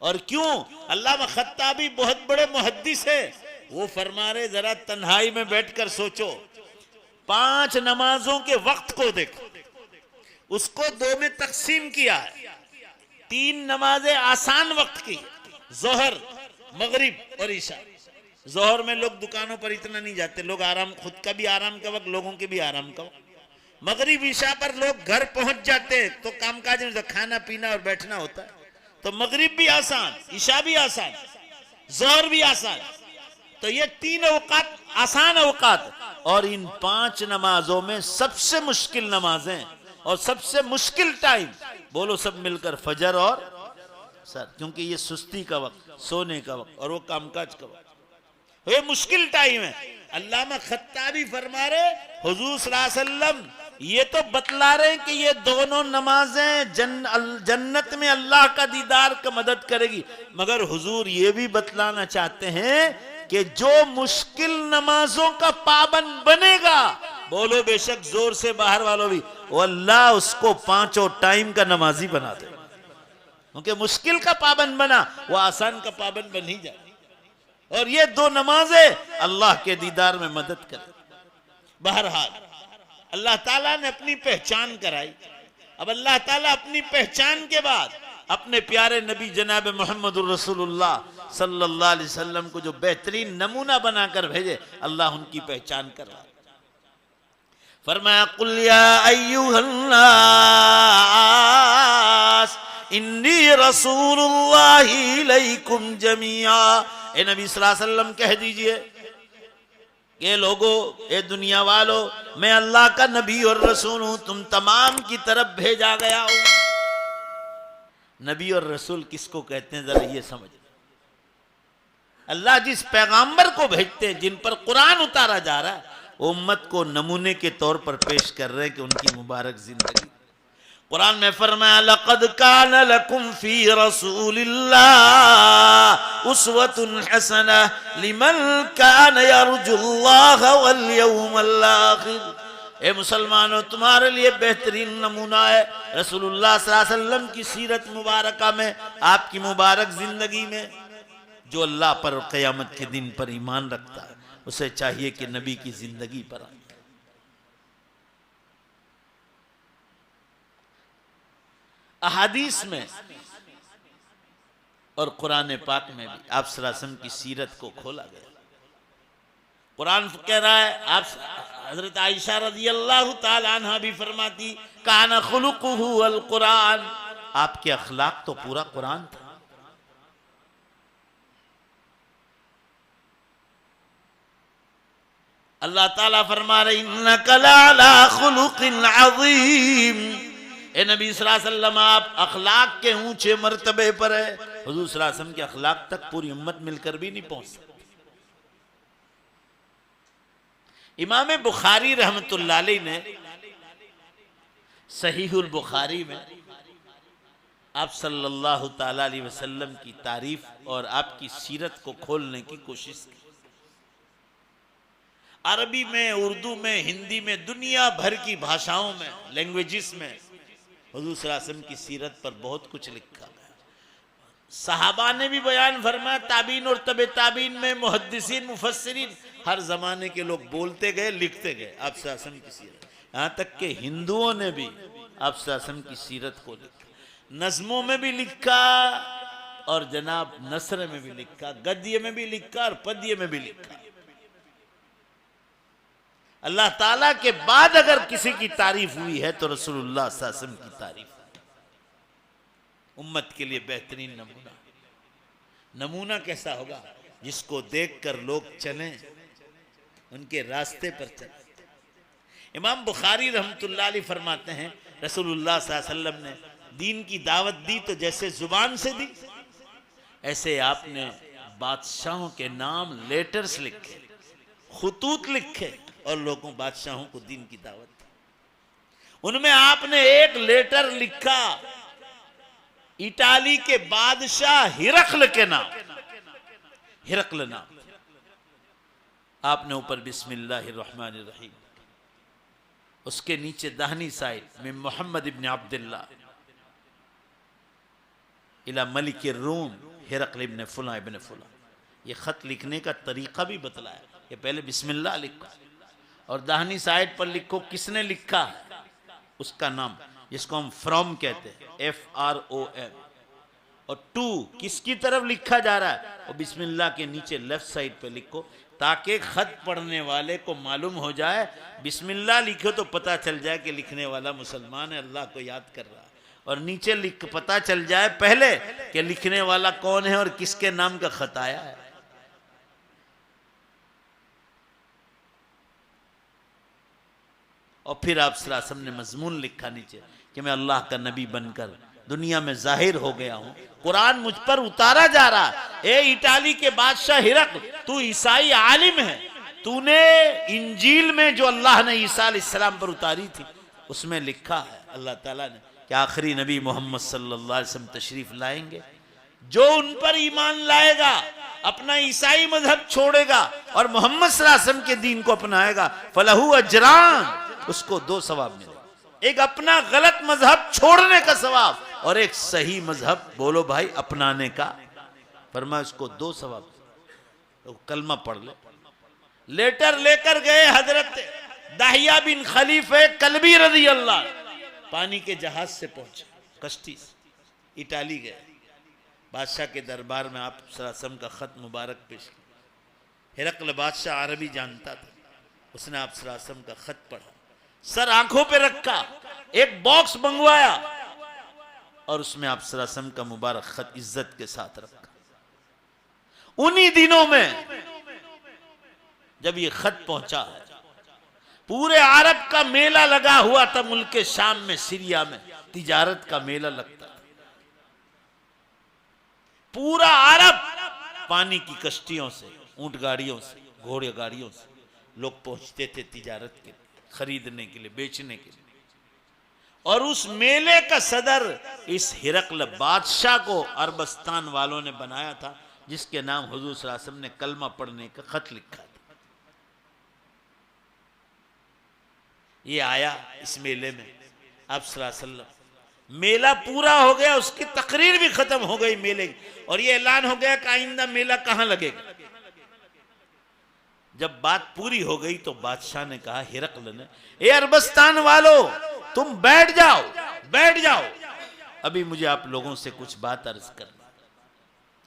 और क्यों? अल्लामा खत्ताबी बहुत बड़े मुहद्दिस है, वो फरमा रहे जरा तन्हाई में बैठकर सोचो, 5 नमाजों के वक्त को देखो, उसको 2 में तकसीम किया है। 3 नमाजें आसान वक्त की, जोहर, मगरिब और ईशा। जोहर में लोग दुकानों पर इतना नहीं जाते, लोग आराम, खुद का भी आराम का वक्त, लोगों के भी आराम का वक्त। मगरिब ईशा पर लोग घर पहुंच जाते, तो कामकाज में खाना पीना और बैठना होता है, तो मगरिब भी आसान, ईशा भी आसान, जोहर भी आसान। तो ये 3 औकात आसान औकात, और इन 5 नमाजों में सबसे मुश्किल नमाजें और सबसे मुश्किल टाइम, बोलो सब मिलकर, फजर और सर। क्योंकि ये सुस्ती का वक्त, सोने का वक्त, और वो कामकाज का वक्त, ये मुश्किल टाइम है। अल्लामा खत्ताबी फरमा रहे, हुजूर सल्लल्लाहु अलैहि वसल्लम ये तो बतला रहे हैं कि ये दोनों नमाजें जन्नत में अल्लाह का दीदार का मदद करेगी, मगर हुजूर ये भी बतलाना चाहते हैं कि जो मुश्किल नमाजों का पाबंद बनेगा, बोलो बेशक जोर से बाहर वालों भी, वो अल्लाह उसको 5 टाइम का नमाजी बना दे। क्योंकि मुश्किल का पाबंद बना, वो आसान का पाबंद बन ही जाए। और ये 2 नमाजें अल्लाह के दीदार में मदद करे। बहरहाल अल्लाह ताला ने अपनी पहचान कराई। अब अल्लाह ताला अपनी पहचान के बाद अपने प्यारे नबी जनाब मोहम्मदुर रसूलुल्लाह सल्लल्लाहु अलैहि वसल्लम को जो बेहतरीन नमूना बनाकर भेजे, अल्लाह उनकी पहचान कर रहा है। फरमाया, कुल या अय्युहन्नास इन्नी रसूलुल्लाहि इलैकुम जमीआ। ए नबी सल्लल्लाहु अलैहि वसल्लम कह दीजिए कि लोगो, ए दुनिया वालों, मैं अल्लाह का नबी और रसूल हूं, तुम तमाम की तरफ भेजा गया हूं। नबी और रसूल किसको कहते हैं जरा ये समझ। अल्लाह जिस पैगाम्बर को भेजते हैं, जिन पर कुरान उतारा जा रहा है, वो उम्मत को नमूने के तौर पर पेश कर रहे हैं कि उनकी मुबारक जिंदगी। कुरान में फरमाया, लक़द कान लकुम फी रसूलिल्लाह उस्वतुन हसना लिमन कान यरजुल्लाह वल यौमल आखिर। ए मुसलमानों, तुम्हारे लिए बेहतरीन नमूना है रसूलुल्लाह सल्लल्लाहु अलैहि वसल्लम की सीरत मुबारका में, आपकी मुबारक जिंदगी में। जो अल्लाह पर और क़यामत के दिन पर ईमान रखता है, उसे चाहिए कि नबी की जिंदगी पर आए। अहादीस में और कुरान पाक में भी आप सल्लल्लाहु अलैहि वसल्लम की सीरत को खोला गया। कुरान कह रहा है, आप हजरत आयशा रज़ी अल्लाह ताला अन्हा भी फरमाती काना खुलुकुहु अल कुरान, आपके अखलाक तो पूरा कुरान था। अल्लाह ताला फरमा रहे इन्नका लअला खुलुकिन अज़ीम, ए नबी सल्लल्लाहु अलैहि वसल्लम आप अखलाक के ऊंचे मर्तबे पर है। हुजूर सल्लल्लाहु अलैहि वसल्लम के अखलाक तक पूरी उम्मत मिलकर भी नहीं पहुंच सकती। इमाम बुखारी रहमतुल्लाह अलैह ने सहीहुल बुखारी में आप सल्लल्लाहु ताला अलैहि वसल्लम की तारीफ और आपकी सीरत को खोलने की कोशिश की। अरबी में, उर्दू में, हिंदी में, दुनिया भर की भाषाओं में, लैंग्वेजेस में हुजूर सल्लल्लाहु अलैहि वसल्लम की सीरत पर बहुत कुछ लिखा गया। सहाबा ने भी बयान फरमाया, ताबीन और तबे ताबीन में मुहद्दिसीन मुफस्सिरीन हर जमाने के लोग बोलते गए, लिखते गए आप सल्लल्लाहु अलैहि वसल्लम की सीरत। यहाँ तक कि हिंदुओं ने भी आप सल्लल्लाहु अलैहि वसल्लम की सीरत को लिखा, नज़्मों में भी लिखा और जनाब नसर में भी लिखा, गद्य में भी लिखा और पद्य में भी लिखा। अल्लाह ताला के बाद अगर किसी की तारीफ हुई है तो रसूलुल्लाह सल्लल्लाहु अलैहि वसल्लम की तारीफ, उम्मत के लिए बेहतरीन नमूना। नमूना कैसा होगा? जिसको देखकर लोग चलें, उनके रास्ते पर चलें। इमाम बुखारी रहमतुल्लाह अलैह फरमाते हैं रसूलुल्लाह सल्लल्लाहु अलैहि वसल्लम ने दीन की दावत दी तो जैसे जुबान से दी, ऐसे आपने बादशाहों के नाम लेटर्स लिखे, खुतूत लिखे और लोगों बादशाहों को दीन की दावत दी। उनमें आपने एक लेटर लिखा इटाली के बादशाह हिरक्ल के नाम, हिरक्ल नाम, आपने ऊपर बिस्मिल्लाहिर्रहमानिर्रहीम, उसके नीचे दाहिनी साइड में मोहम्मद इब्न अब्दुल्लाह इला मलिक रूम हिरक्ल इब्न फुला इब्न फुला, ये खत लिखने का तरीका भी बतलाया। ये पहले बिस्मिल्लाह लिखो और दाहिनी साइड पर लिखो किसने लिखा है, उसका नाम, जिसको हम फ्रॉम कहते हैं, FROM, और टू किसकी तरफ लिखा जा रहा है और बिस्मिल्लाह के नीचे लेफ्ट साइड पे लिखो, ताकि खत पढ़ने वाले को मालूम हो जाए बिस्मिल्लाह लिखो तो पता चल जाए कि लिखने वाला मुसलमान है, अल्लाह को याद कर रहा है, और नीचे लिख पता चल जाए पहले कि लिखने वाला कौन है और किसके नाम का खत आया है। और फिर आप सल्लल्लाहु अलैहि वसल्लम ने मजमून लिखा नीचे कि मैं अल्लाह का नबी बनकर दुनिया में जाहिर हो गया हूं, कुरान मुझ पर उतारा जा रहा है। ए इटाली के बादशाह हिरक्ल, तू ईसाई आलिम है, तूने इंजील में जो अल्लाह ने ईसा अलैहिस्सलाम पर उतारी थी उसमें लिखा है अल्लाह ताला ने कि आखिरी नबी मोहम्मद सल्लल्लाहु अलैहि वसल्लम तशरीफ लाएंगे, जो उन पर ईमान लाएगा, अपना ईसाई मजहब छोड़ेगा और मोहम्मद सल्लल्लाहु अलैहि वसल्लम के दीन को अपनाएगा, फलहू अजरान, उसको दो सवाब मिलेगा, एक अपना गलत मजहब छोड़ने का सवाब और एक सही मजहब, बोलो भाई, अपनाने का। फरमाया उसको दो सवाब। तो कलमा पढ़ ले। लेटर लेकर गए हजरत दाहिया बिन खलीफे कल्बी रज़ी अल्लाह, पानी के जहाज से पहुंचे, कश्ती से इटाली गए, बादशाह के दरबार में आप सल्लल्लाहु अलैहि वसल्लम का खत मुबारक पेश किया। हिरक्ल बादशाह अरबी जानता था, उसने आप सल्लल्लाहु अलैहि वसल्लम का खत पढ़ा, सर आंखों पे रखा, एक बॉक्स मंगवाया और उसमें आप सल्लल्लाहु अलैहि वसल्लम का मुबारक खत इज्जत के साथ रखा। उन्हीं दिनों में जब ये खत पहुंचा है, पूरे अरब का मेला लगा हुआ था, मुल्क शाम में, सीरिया में तिजारत का मेला लगता था। पूरा अरब पानी की कश्तियों से, ऊंट गाड़ियों से, घोड़े गाड़ियों से लोग पहुंचते थे तिजारत के, खरीदने के लिए, बेचने के लिए। और उस मेले का सदर इस हिरक्ल बादशाह को अरबस्तान वालों ने बनाया था, जिसके नाम हुजूर सल्लल्लाहु अलैहि वसल्लम ने कलमा पढ़ने का खत लिखा था। ये आया इस मेले में, आप सल्लल्लाहु अलैहि वसल्लम, मेला पूरा हो गया, उसकी तकरीर भी खत्म हो गई मेले की, और ये ऐलान हो गया कि आइंदा मेला कहां लगेगा। जब बात पूरी हो गई तो बादशाह ने कहा हिरक्ल ने, ए अरबस्तान वालों, तुम बैठ जाओ, बैठ जाओ, अभी मुझे आप लोगों से कुछ बात अर्ज करना।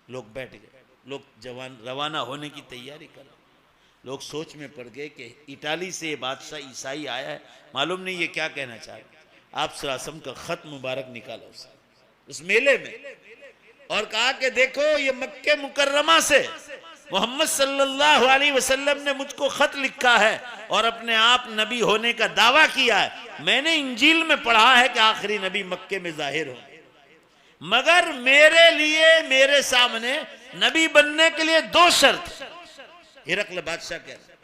लोग बैठ गए, लोग जवान रवाना होने की तैयारी कर रहे। लोग सोच में पड़ गए कि इटाली से ये बादशाह ईसाई आया है, मालूम नहीं ये क्या कहना चाह रहे। आप सल्लल्लाहु अलैहि वसल्लम का खत मुबारक निकाला उस मेले में और कहा कि देखो ये मक्के मुकर्रमा से मोहम्मद सल्लल्लाहु अलैहि वसल्लम ने मुझको खत लिखा है और अपने आप नबी होने का दावा किया है। मैंने इंजील में पढ़ा है कि आखिरी नबी मक्के में जाहिर हो, मगर मेरे लिए मेरे सामने नबी बनने के लिए 2 शर्त। हिरकल बादशाह कह रहे,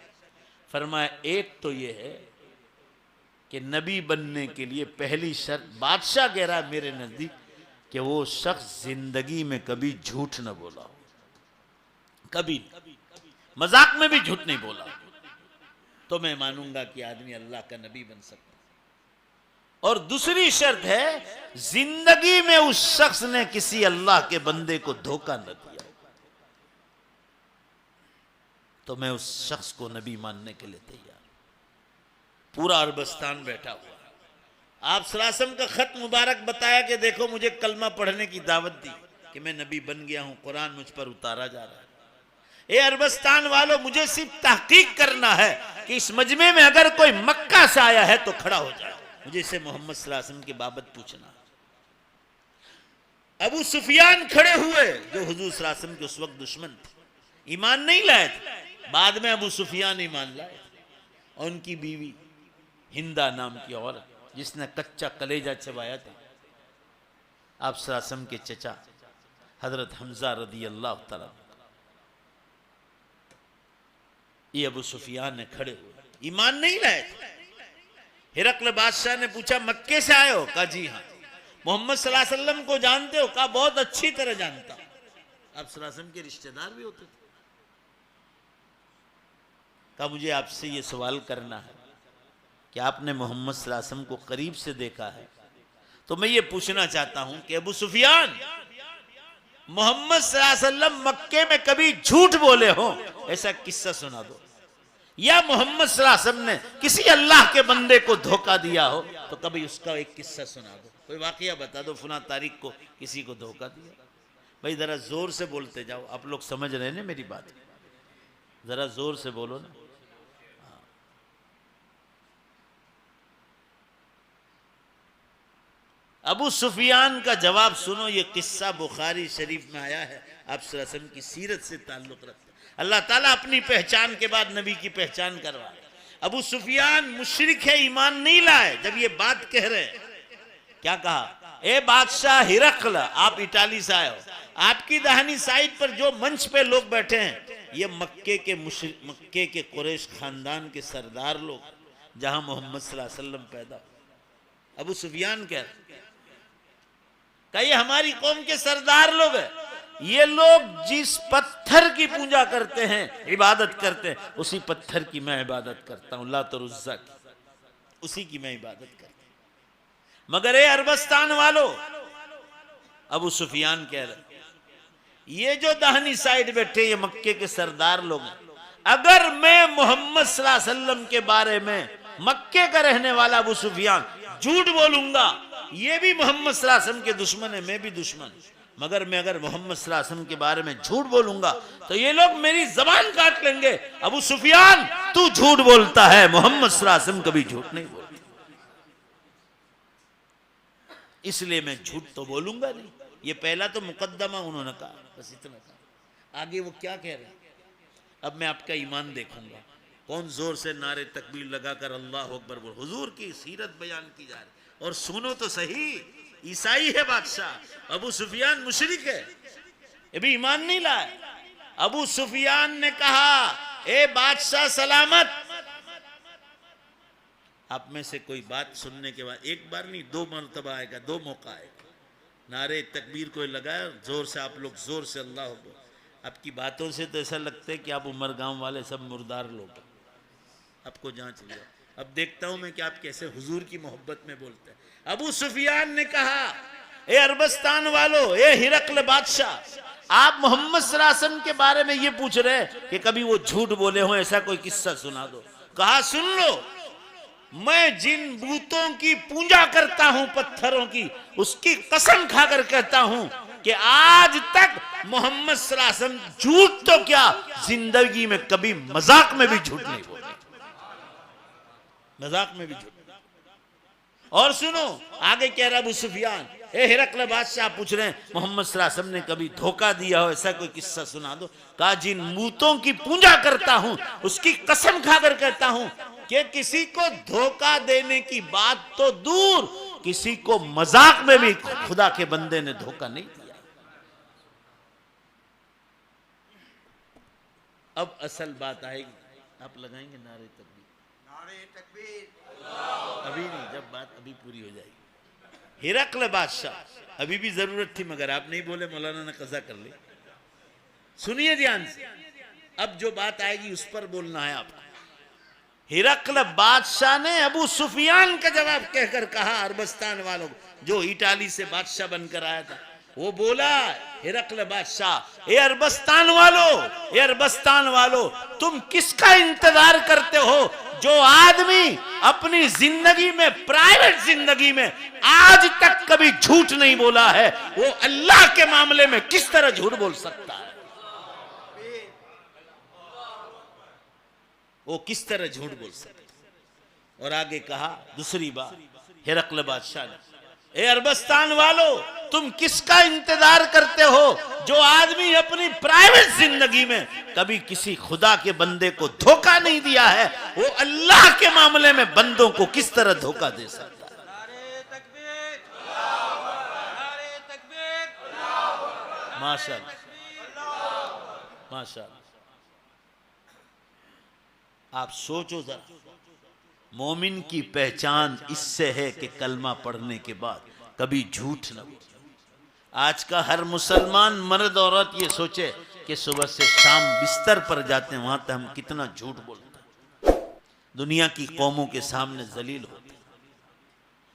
फरमाया एक तो ये है कि नबी बनने के लिए पहली शर्त, बादशाह कह रहा है मेरे नजदीक, कि वो शख्स जिंदगी में कभी झूठ न बोला हो, कभी मजाक में भी झूठ नहीं बोला, तो मैं मानूंगा कि आदमी अल्लाह का नबी बन सकता। और दूसरी शर्त है जिंदगी में उस शख्स ने किसी अल्लाह के बंदे को धोखा न दिया, तो मैं उस शख्स को नबी मानने के लिए तैयार। पूरा अरबस्तान बैठा हुआ, आप सल्लल्लाहु अलैहि वसल्लम का खत मुबारक बताया कि देखो मुझे कलमा पढ़ने की दावत दी कि मैं नबी बन गया हूं, कुरान मुझ पर उतारा जा रहा है। ए अरबस्तान वालों, मुझे सिर्फ तहकीक करना है कि इस मजमे में अगर कोई मक्का से आया है तो खड़ा हो जाए, मुझे इसे मोहम्मद सल्लल्लाहु अलैहि वसल्लम की बाबत पूछना। अबू सुफियान खड़े हुए जो हुजूर सल्लल्लाहु अलैहि वसल्लम के उस वक्त दुश्मन थे, ईमान नहीं लाए थे, बाद में अबू सुफियान ईमान लाए। और उनकी बीवी हिंदा नाम की औरत जिसने कच्चा कलेजा चबाया था, आप सल्लल्लाहु अलैहि वसल्लम के चचा हजरत हमजा रदी अल्लाह तआला, ये अबू सुफियान ने खड़े हुए, ईमान नहीं लाए थे। हिरकल बादशाह ने पूछा मक्के से आए हो? कहा जी हाँ। मोहम्मद सल्लल्लाहु अलैहि वसल्लम को जानते हो? कहा बहुत अच्छी तरह जानता। आप सल्लल्लाहु अलैहि वसल्लम के रिश्तेदार भी होते थे। कहा मुझे आपसे ये सवाल करना है कि आपने मोहम्मद सल्लल्लाहु अलैहि वसल्लम को करीब से देखा है, तो मैं ये पूछना चाहता हूं कि अबू सुफियान, मोहम्मद सल्लल्लाहु अलैहि वसल्लम मक्के में कभी झूठ बोले हो, ऐसा किस्सा सुना दो, या मोहम्मद सल्लल्लाहु अलैहि वसल्लम ने किसी अल्लाह के बंदे को धोखा दिया हो तो कभी उसका एक किस्सा सुना दो, कोई वाकया बता दो, फुला तारीख को किसी को धोखा दिया। भाई जरा जोर से बोलते जाओ, आप लोग समझ रहे हैं मेरी बात, जरा जोर से बोलो ना। अबू सुफियान का जवाब सुनो, ये किस्सा बुखारी शरीफ में आया है, आप सल्लल्लाहु अलैहि वसल्लम की सीरत से ताल्लुक रखते। अल्लाह ताला अपनी पहचान के बाद नबी की पहचान करवाए। अबू सुफियान मुशरिक है, ईमान नहीं लाए। जब ये बात कह रहे क्या कहा, ए बादशाह हिरकल, आप इटाली से आए हो, आपकी दाहिनी साइड पर जो मंच पे लोग बैठे हैं ये मक्के के कुरैश खानदान के सरदार लोग, जहां मोहम्मद सल्लल्लाहु अलैहि वसल्लम पैदा। अबू सुफियान कह ये हमारी कौम के सरदार लोग हैं, ये लोग जिस पत्थर की पूजा करते हैं, इबादत करते हैं, उसी पत्थर की मैं इबादत करता हूं, लात और उज्जा की, उसी की मैं इबादत करता हूं। मगर ये अरबस्तान वालों, अबू सुफियान कह रहे, ये जो दाहिनी साइड बैठे ये मक्के के सरदार लोग हैं, अगर मैं मोहम्मद सल्लल्लाहु अलैहि वसल्लम के बारे में, मक्के का रहने वाला अबू सुफियान, झूठ बोलूंगा, ये भी मोहम्मद सल्लल्लाहु अलैहि वसल्लम के दुश्मन है, मैं भी दुश्मन, मगर मैं अगर मोहम्मद सल्लल्लाहु अलैहि वसल्लम के बारे में झूठ बोलूंगा तो ये लोग मेरी जबान काट लेंगे। अबू सुफियान तू झूठ बोलता है, मोहम्मद सल्लल्लाहु अलैहि वसल्लम कभी झूठ नहीं बोलते, इसलिए मैं झूठ तो बोलूंगा नहीं। ये पहला तो मुकद्दमा उन्होंने कहा, बस इतना कहा। आगे वो क्या कह रहे हैं, अब मैं आपका ईमान देखूंगा, कौन जोर से नारे तकबीर लगाकर अल्लाह अकबर बोल। हुजूर की सीरत बयान की जा रही, और सुनो तो सही, ईसाई है बादशाह, अबू सुफियान मुशरिक है, ये भी ईमान नहीं लाए। अबू सुफियान ने कहा, ए बादशाह सलामत, आप में से कोई बात सुनने के बाद एक बार नहीं 2 मरतबा आएगा, 2 मौका आएगा, नारे तकबीर कोई लगाए जोर से, आप लोग जोर से अल्लाह अकबर। आपकी बातों से तो ऐसा लगता है कि आप उमर गांव वाले सब मुर्दार लोग, आपको जांच लिया। अब देखता हूं मैं कि आप कैसे हुजूर की मोहब्बत में बोलते हैं। अबू सुफियान ने कहा, ए अरबस्तान वालों, ए हिरकल बादशाह, आप मोहम्मद सल्लल्लाहु अलैहि वसल्लम के बारे में ये पूछ रहे हैं कि कभी वो झूठ बोले हो, ऐसा कोई किस्सा सुना दो। कहा सुन लो, मैं जिन बूतों की पूजा करता हूं, पत्थरों की, उसकी कसम खाकर कहता हूं कि आज तक मोहम्मद सल्लल्लाहु अलैहि वसल्लम झूठ तो क्या जिंदगी में कभी मजाक में भी झूठ नहीं बोले, मजाक में भी झूठ। और सुनो आगे कह रहा अबू सुफियान, ए हिरकल बादशाह पूछ रहे हैं मोहम्मद सल्लल्लाहु अलैहि वसल्लम ने कभी धोखा दिया हो, ऐसा कोई किस्सा सुना दो। कहा जिन मूतों की पूजा करता हूं उसकी कसम खाकर कहता हूं कि किसी को धोखा देने की बात तो दूर, किसी को मजाक में भी खुदा के बंदे ने धोखा नहीं दिया। अब असल बात आएगी, आप लगाएंगे नारे तकबीर, नारे तकबीर, अभी नहीं, जब बात अभी पूरी हो जाएगी। हिरकल बादशाह, अभी भी जरूरत थी मगर आप नहीं बोले, मौलाना ने कज़ा कर ली। सुनिए ध्यान से, अब जो बात आएगी उस पर बोलना है आपको। हिरकल बादशाह ने अबू सुफियान का जवाब कहकर कहा अरबस्तान वालों को, जो इटाली से बादशाह बनकर आया था, वो बोला हिरकल बादशाह, ए अरबस्तान वालों, ए अरबस्तान वालों, तुम किसका इंतजार करते हो जो आदमी अपनी जिंदगी में, प्राइवेट जिंदगी में आज तक कभी झूठ नहीं बोला है, वो अल्लाह के मामले में किस तरह झूठ बोल सकता है? वो किस तरह झूठ बोल सकता? और आगे कहा दूसरी बात हिरकल बादशाह ने, ए अरबस्तान वालों, तुम किसका इंतजार करते हो जो आदमी अपनी प्राइवेट जिंदगी में कभी किसी खुदा के बंदे को धोखा नहीं दिया है, वो अल्लाह के मामले में बंदों को किस तरह धोखा दे सकता है? माशाअल्लाह, माशाअल्लाह। आप सोचो जरा, मोमिन की पहचान इससे है कि कलमा पढ़ने के बाद कभी झूठ न बोले। आज का हर मुसलमान मर्द औरत ये सोचे कि सुबह से शाम बिस्तर पर जाते हैं, वहां तक हम कितना झूठ बोलते हैं, दुनिया की कौमों के सामने जलील होते हैं।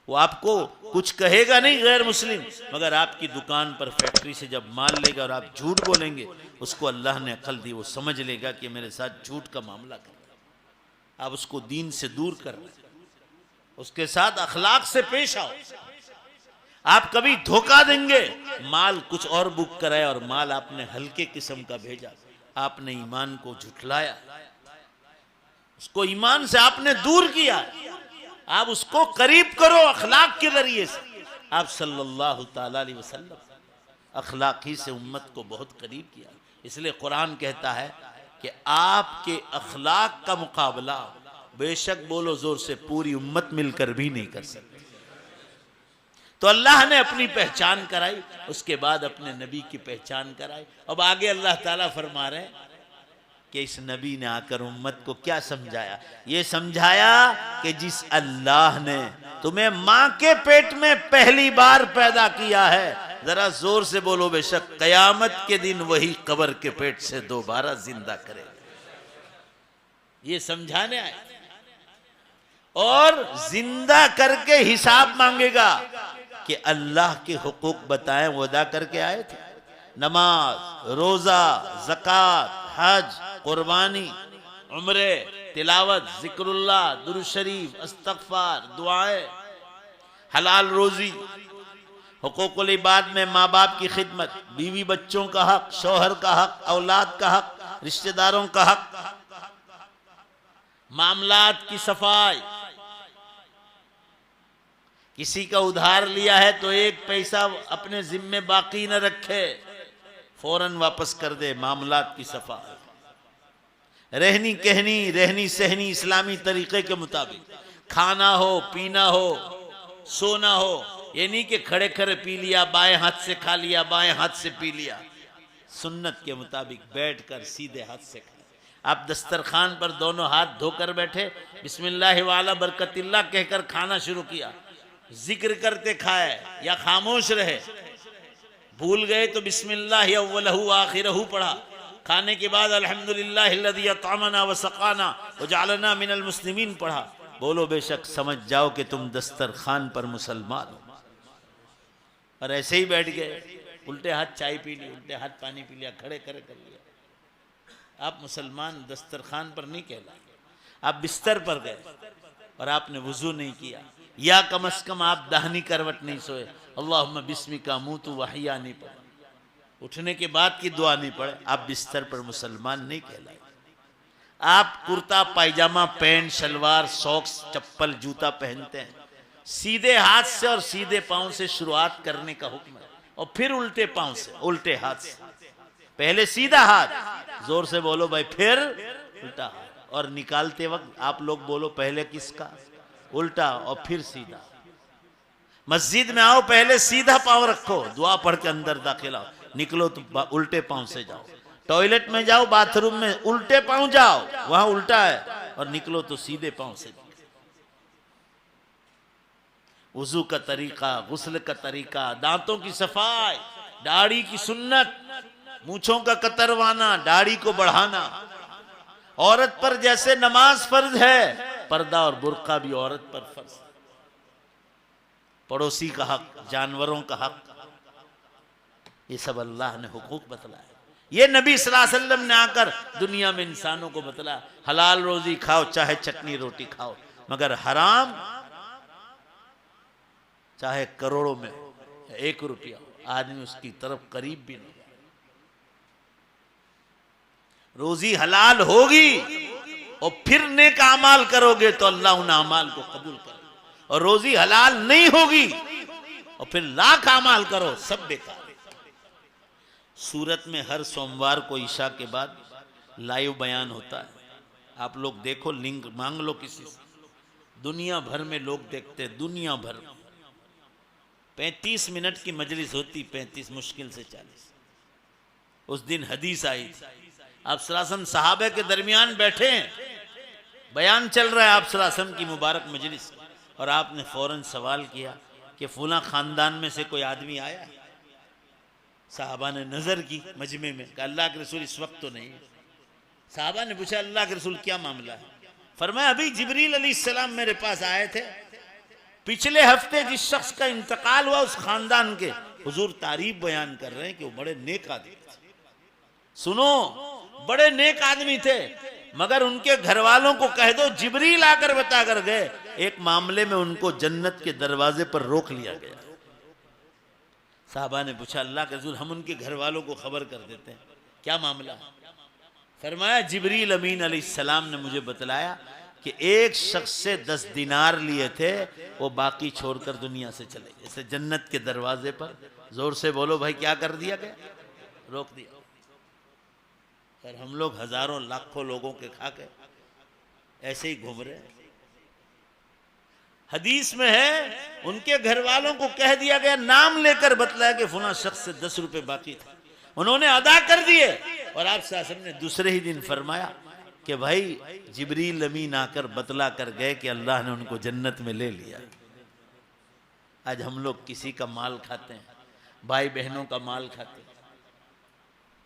वो आपको कुछ कहेगा नहीं गैर मुस्लिम, मगर आपकी दुकान पर, फैक्ट्री से जब माल लेगा और आप झूठ बोलेंगे, उसको अल्लाह ने अक्ल दी, वो समझ लेगा कि मेरे साथ झूठ का मामला कर, आप उसको दीन से दूर कर रहे, उसके साथ अखलाक से पेश आओ। आप कभी धोखा देंगे, माल कुछ और बुक कराया और माल आपने हल्के किस्म का भेजा, आपने ईमान को झुठलाया, उसको ईमान से आपने दूर किया। आप उसको करीब करो अखलाक के जरिए से। आप सल्लल्लाहु ताला अलैहि वसल्लम अखलाक ही से उम्मत को बहुत करीब किया। इसलिए कुरान कहता है कि आपके अखलाक का मुकाबला बेशक बोलो जोर से पूरी उम्मत मिलकर भी नहीं कर सकती। तो अल्लाह ने अपनी पहचान कराई, उसके बाद अपने नबी की पहचान कराई। अब आगे अल्लाह ताला फरमा रहे हैं कि इस नबी ने आकर उम्मत को क्या समझाया? ये समझाया कि जिस अल्लाह ने तुम्हें मां के पेट में पहली बार पैदा किया है, जरा जोर से बोलो बेशक कयामत के दिन वही कब्र के पेट से दोबारा जिंदा करे। ये समझाने आए और जिंदा करके हिसाब मांगेगा कि अल्लाह के हुकूक बताएं, वो अदा करके आए थे। नमाज, रोजा, ज़कात, हज, कुर्बानी, उम्रे, तिलावत, जिक्रुल्लाह, दुरूद शरीफ, इस्तग़फ़ार, दुआएं, हलाल रोजी, हुकूकुल इबाद में माँ बाप की खिदमत, बीवी बच्चों का हक, शौहर का हक, औलाद का हक, रिश्तेदारों का हक, मामलात की सफाई। किसी का उधार लिया है तो एक पैसा अपने जिम्मे बाकी न रखे, फौरन वापस कर दे। मामलात की सफाई, रहनी कहनी, रहनी सहनी इस्लामी तरीके के मुताबिक, खाना हो, पीना हो, सोना हो। ये नहीं कि खड़े खड़े पी लिया, बाएं हाथ से खा लिया, बाएं हाथ से पी लिया। सुन्नत के मुताबिक बैठकर सीधे हाथ से खाए। आप दस्तरखान पर दोनों हाथ धोकर बैठे, बिस्मिल्लाह वाला बरकतिल्लाह कहकर खाना शुरू किया, जिक्र करते खाए या खामोश रहे। भूल गए तो बिस्मिल्लाह अव्वलहु आखिरहु पढ़ा। खाने के बाद अल्हम्दुलिल्लाहिल्लज़ी अतअमना व सक़ाना व जअलना मिनल मुस्लिमीन पढ़ा। बोलो बेशक समझ जाओ कि तुम दस्तरखान पर मुसलमान हो। और ऐसे ही बैठ गए, उल्टे हाथ चाय पी ली, उल्टे हाथ पानी पी लिया, खड़े खड़े कर लिया। आप मुसलमान दस्तरखान पर नहीं कहलाए। आप बिस्तर पर गए और आपने वुजू नहीं किया, या कम अज कम आप दाहिनी करवट नहीं सोए, अल्लाहुम्मा बिस्मिका मूतु व अहयानी पढ़ा। उठने के बाद की दुआ नहीं पढ़े, आप बिस्तर पर मुसलमान नहीं कहलाए। आप कुर्ता पायजामा पैंट शलवार सॉक्स चप्पल जूता पहनते हैं, सीधे हाथ से और सीधे पांव से शुरुआत करने का हुक्म है, और फिर उल्टे पांव से उल्टे हाथ से। पहले सीधा हाथ, जोर से बोलो भाई, फिर उल्टा हाथ, और निकालते वक्त आप लोग बोलो पहले किसका, उल्टा और फिर सीधा। मस्जिद में आओ पहले सीधा पांव रखो, दुआ पढ़ के अंदर दाखिल आओ, निकलो तो उल्टे पांव से जाओ। टॉयलेट में जाओ बाथरूम में उल्टे पांव जाओ, वहां उल्टा है, और निकलो तो सीधे पांव से। वुजू का तरीका, गुस्ल का तरीका, दांतों की सफाई, दाढ़ी की सुन्नत, मूंछों का कतरवाना, दाढ़ी को बढ़ाना। औरत पर जैसे नमाज फर्ज है, पर्दा और बुर्का भी औरत पर फर्ज। पड़ोसी का हक, जानवरों का हक, ये सब अल्लाह ने हुकूक बतलाया। ये नबी सल्लल्लाहु अलैहि वसल्लम ने आकर दुनिया में इंसानों को बतलाया, हलाल रोजी खाओ चाहे चटनी रोटी खाओ, मगर हराम चाहे करोड़ों में 1 रुपया आदमी उसकी तरफ करीब भी नहीं। रोजी हलाल होगी और फिर नेक अमाल करोगे तो अल्लाह उन अमाल को कबूल करे, और रोजी हलाल नहीं होगी और फिर लाख अमाल करो, सब बेकार। सूरत में हर सोमवार को ईशा के बाद लाइव बयान होता है, आप लोग देखो, लिंक मांग लो किसी से। दुनिया भर में लोग देखते हैं, दुनिया भर। 35 मिनट की मजलिस होती, 35 मुश्किल से 40। उस दिन हदीस आई थी, आप सल्लल्लाहु अलैहि वसल्लम सहाबे के दरमियान बैठे हैं, बयान चल रहा है आप सल्लल्लाहु अलैहि वसल्लम की मुबारक मजलिस, और आपने फौरन सवाल किया कि फुला खानदान में से कोई आदमी आया है? साहबा ने नजर की मजमे में, कहा अल्लाह के रसूल इस वक्त तो नहीं। साहबा ने पूछा अल्लाह के रसूल क्या मामला है? फरमाया अभी जिब्रील अलैहिस्सलाम मेरे पास आए थे, पिछले हफ्ते जिस शख्स का इंतकाल हुआ उस खानदान के हुजूर तारीफ बयान कर रहे हैं कि वो बड़े नेक आदमी थे। सुनो, बड़े नेक आदमी थे, मगर उनके घर वालों को कह दो जिब्रील आकर बता कर गए, एक मामले में उनको जन्नत के दरवाजे पर रोक लिया गया। साहबा ने पूछा अल्लाह के रसूल हम उनके घर वालों को खबर कर देते हैं, क्या मामला? फरमाया जिब्रील अमीन अलैहिस्सलाम ने मुझे बतलाया कि एक शख्स से 10 दिनार लिए थे, वो बाकी छोड़कर दुनिया से चले गए। जैसे जन्नत के दरवाजे पर, जोर से बोलो भाई, क्या कर दिया गया? रोक दिया। और हम लोग हजारों लाखों लोगों के खा के ऐसे ही घूम रहे हैं। हदीस में है उनके घर वालों को कह दिया गया, नाम लेकर बतलाया कि फुला शख्स से 10 रुपए बाकी थे, उन्होंने अदा कर दिए। और आप साहब ने दूसरे ही दिन फरमाया कि भाई जिब्रील अमीन आकर बतला कर गए कि अल्लाह ने उनको जन्नत में ले लिया। आज हम लोग किसी का माल खाते हैं, भाई बहनों का माल खाते हैं,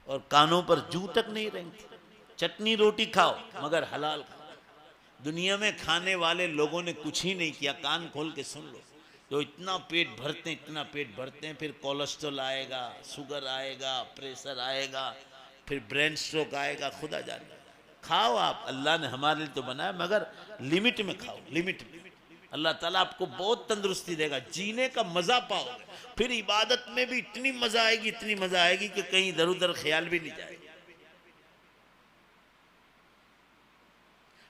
और कानों पर जू तक नहीं रेंगते। चटनी रोटी खाओ मगर हलाल खाओ। दुनिया में खाने वाले लोगों ने कुछ ही नहीं किया, कान खोल के सुन लो, जो इतना पेट भरते हैं, इतना पेट भरते हैं, फिर कोलेस्ट्रॉल आएगा, शुगर आएगा, प्रेशर आएगा, फिर ब्रेन स्ट्रोक आएगा, खुदा जाने। खाओ आप, अल्लाह ने हमारे लिए तो बनाया, मगर लिमिट में खाओ, लिमिट में। अल्लाह ताला आपको बहुत तंदुरुस्ती देगा, जीने का मजा पाओगे, फिर इबादत में भी इतनी मजा आएगी, इतनी मजा आएगी कि कहीं इधर उधर ख्याल भी नहीं जाएगा।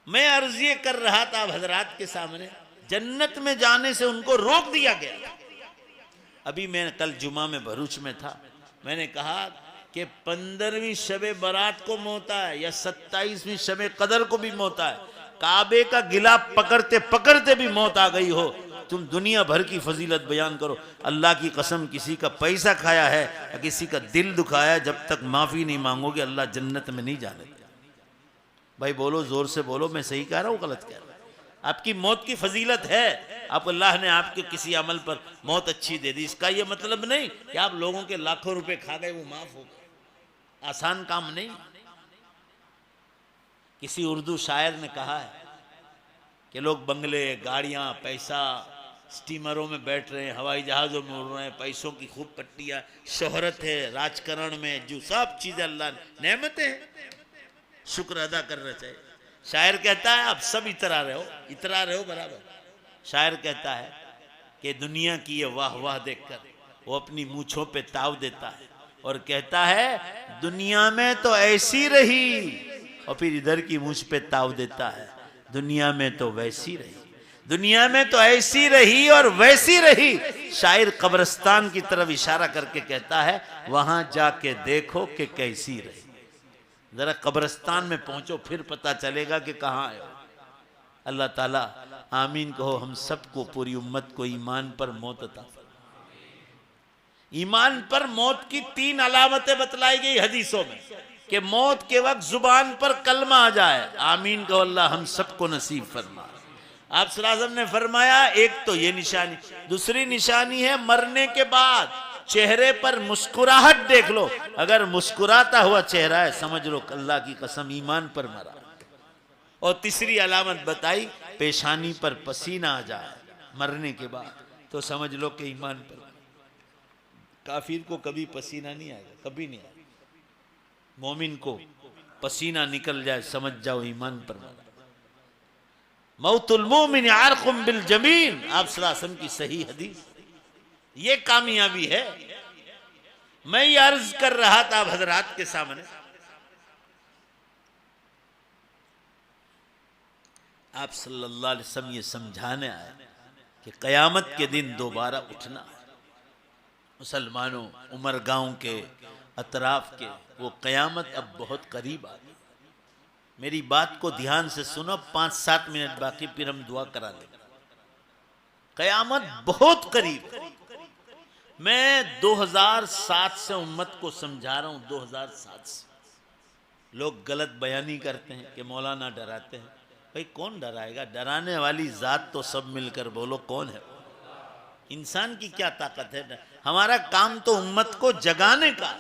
मैं अर्ज ये कर रहा था आप हजरात के सामने, जन्नत में जाने से उनको रोक दिया गया। अभी मैं कल जुमा में भरूच में था, मैंने कहा कि 15वीं शबे बारात को मौत है या 27वीं शबे कदर को भी मौत है, काबे का गिला पकड़ते पकड़ते भी मौत आ गई हो, तुम दुनिया भर की फजीलत बयान करो। अल्लाह की कसम, किसी का पैसा खाया है या किसी का दिल दुखाया, जब तक माफी नहीं मांगोगे अल्लाह जन्नत में नहीं जाने। भाई बोलो, जोर से बोलो, मैं सही कह रहा हूँ गलत कह रहा हूँ? आपकी मौत की फजीलत है, आप अल्लाह ने आपके किसी अमल पर मौत अच्छी दे दी, इसका ये मतलब नहीं कि आप लोगों के लाखों रुपए खा गए वो माफ हो गए। आसान काम नहीं। किसी उर्दू शायर ने कहा है कि लोग बंगले, गाड़ियां, पैसा, स्टीमरों में बैठ रहे हैं, हवाई जहाज़ों में उड़ रहे हैं, पैसों की खूब पट्टियां, शोहरत है, राजकरण में जो सब चीज़ें अल्लाह ने नेमतें हैं, शुक्र अदा करना चाहिए। शायर कहता है आप सब इतरा रहे हो बराबर। शायर कहता है कि दुनिया की ये वाह वाह देखकर वो अपनी मूंछों पे ताव देता है और कहता है दुनिया में तो ऐसी रही, और फिर इधर की मुझ पे ताव देता है, दुनिया में तो वैसी रही, दुनिया में तो ऐसी रही और वैसी रही। शायर कब्रिस्तान की तरफ इशारा करके कहता है वहां जाके देखो कि कैसी रही। जरा कब्रिस्तान में पहुंचो, फिर पता चलेगा कि कहां है। अल्लाह ताला आमीन कहो। हम सबको, पूरी उम्मत को ईमान पर मौत अता फरमाए। ईमान पर मौत की 3 अलामतें बतलाई गई हदीसों में कि मौत के वक्त जुबान पर कलमा आ जाए। आमीन कहो। अल्लाह हम सबको नसीब फरमाए। आप सल्लल्लाहु अलैहि वसल्लम ने फरमाया एक तो ये निशानी, दूसरी निशानी है मरने के बाद चेहरे पर मुस्कुराहट देख लो। अगर मुस्कुराता हुआ चेहरा है समझ लो अल्लाह की कसम ईमान पर मरा। और तीसरी अलामत बताई पेशानी पर पसीना आ जाए मरने के बाद, तो समझ लो कि ईमान पर। काफिर को कभी पसीना नहीं आएगा, कभी नहीं आएगा। मोमिन को पसीना निकल जाए समझ जाओ ईमान पर मरा। मौतुल मोमिन आरकुम बिल जमीन, आप सल्लल्लाहु अलैहि वसल्लम की सही हदीस। ये कामयाबी है। मैं ये अर्ज कर रहा था अब हजरात के सामने, आप सल्लल्लाहु अलैहि वसल्लम ये समझाने आए कि कयामत के दिन दोबारा उठना है। मुसलमानों, उमर गांव के अतराफ के, वो कयामत अब बहुत करीब आ गई। मेरी बात को ध्यान से सुनो, 5-7 मिनट बाकी, फिर हम दुआ करा लेंगे। कयामत बहुत करीब है। मैं 2007 से उम्मत को समझा रहा हूं। 2007 से लोग गलत बयानी करते हैं कि मौलाना डराते हैं। भाई कौन डराएगा? डराने वाली जात तो सब मिलकर बोलो कौन है? इंसान की क्या ताकत है? हमारा काम तो उम्मत को जगाने का।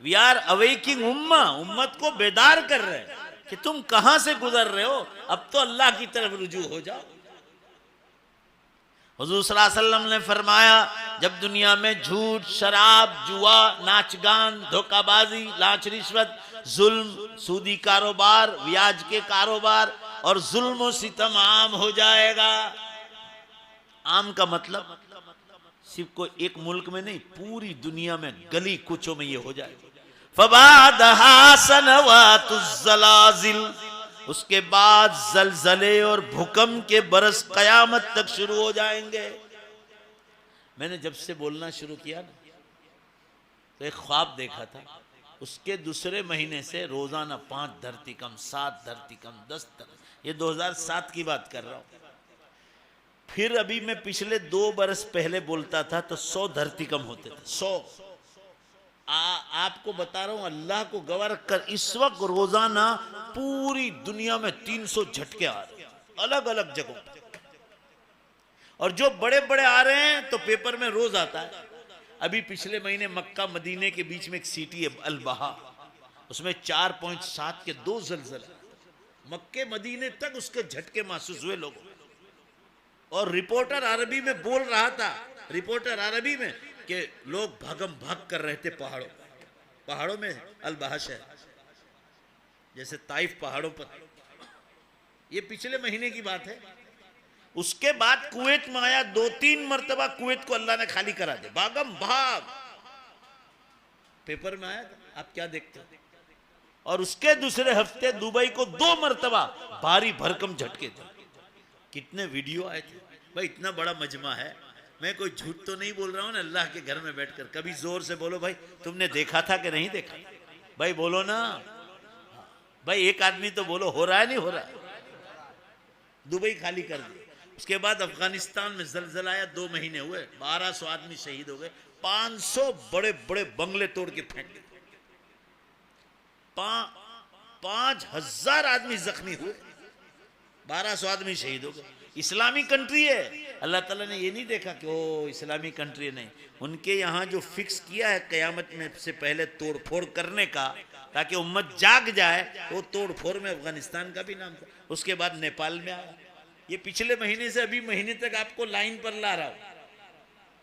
वी आर अवेकिंग उम्मा, उम्मत को बेदार कर रहे हैं कि तुम कहां से गुजर रहे हो, अब तो अल्लाह की तरफ रुजू हो जाओ। हुजूर सल्लल्लाहु अलैहि वसल्लम ने फरमाया जब दुनिया में झूठ, शराब, जुआ, नाच गान, धोखाबाजी, लांच रिश्वत, जुल्म, सूदी कारोबार, ब्याज के कारोबार और जुल्म सितम आम हो जाएगा। आम का मतलब सिर्फ कोई एक मुल्क में नहीं, पूरी दुनिया में गली कुचों में ये हो जाएगा। फबादहा सनवातुज़ ज़लाज़िल, उसके बाद जलजले और भूकंप के बरस कयामत तक शुरू हो जाएंगे। मैंने जब से बोलना शुरू किया ना, तो एक ख्वाब देखा था। उसके दूसरे महीने से रोजाना 5 धरती कम, 7 धरती कम, 10 धरती। ये 2007 की बात कर रहा हूं। फिर अभी मैं पिछले 2 बरस पहले बोलता था तो 100 धरती कम होते थे। 100। आपको बता रहा हूं, अल्लाह को गवाह कर, इस वक्त रोजाना पूरी दुनिया में 300 झटके आ रहे हैं अलग अलग जगहों पर। और जो बड़े बड़े आ रहे हैं तो पेपर में रोज आता है। अभी पिछले महीने मक्का मदीने के बीच में एक सिटी है अल बहा, उसमें 4.7 के 2 ज़लज़ले। मक्के मदीने तक उसके झटके महसूस हुए लोगों। और रिपोर्टर अरबी में बोल रहा था, रिपोर्टर अरबी में, कि लोग भागम भाग कर रहे थे पहाड़ों में अल बहा शहर, जैसे ताइफ पहाड़ों पर। ये पिछले महीने की बात है। उसके बाद कुवैत में आया, 2-3 मरतबा कुवैत को अल्लाह ने खाली करा दिया, भागम भाग। पेपर में आया था, आप क्या देखते हो? और उसके दूसरे हफ्ते दुबई को 2 मरतबा भारी भरकम झटके थे। कितने वीडियो आए थे भाई। इतना बड़ा मजमा है, मैं कोई झूठ तो नहीं बोल रहा हूं ना अल्लाह के घर में बैठकर। कभी जोर से बोलो भाई, तुमने देखा था कि नहीं देखा? भाई बोलो ना भाई, एक आदमी तो बोलो, हो रहा है नहीं हो रहा? दुबई खाली कर दी। उसके बाद अफगानिस्तान में जलजला आया, 2 महीने हुए, 1200 आदमी शहीद हो गए, 500 बड़े बड़े बंगले तोड़ के फेंक दिए, 5000 आदमी जख्मी हुए, 1200 आदमी शहीद हो गए। इस्लामी कंट्री है। अल्लाह ताला ने ये नहीं देखा कि ओ इस्लामी कंट्री नहीं, उनके यहाँ जो फिक्स किया है कयामत में से पहले तोड़ फोड़ करने का, ताकि उम्मत जाग जाए, वो तोड़ फोड़ में अफगानिस्तान का भी नाम था। उसके बाद नेपाल में आया। ये पिछले महीने से अभी महीने तक आपको लाइन पर ला रहा हूं।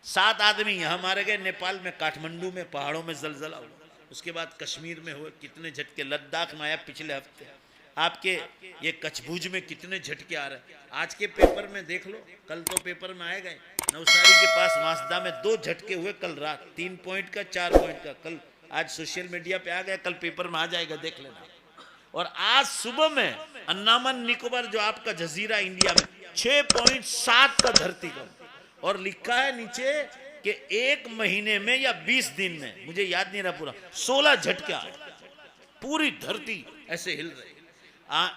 7 आदमी यहाँ मारे गए नेपाल में, काठमांडू में पहाड़ों में जलजला हुआ। उसके बाद कश्मीर में हुए कितने झटके, लद्दाख में आया पिछले हफ्ते, आपके ये कचभुज में कितने झटके आ रहे हैं। आज के पेपर में देख लो, कल तो पेपर में आए गए, नवसारी के पास मासदा में 2 झटके हुए कल रात, 3 पॉइंट का 4 पॉइंट का। कल आज सोशल मीडिया पे आ गया, कल पेपर में आ जाएगा, देख लेना। और आज सुबह में अंडमान निकोबार जो आपका जजीरा इंडिया में 6.7 का धरतीकंप, और लिखा है नीचे कि 1 महीने में या 20 दिन में, मुझे याद नहीं रहा पूरा, 16 झटके आए, पूरी धरती ऐसे हिल रही।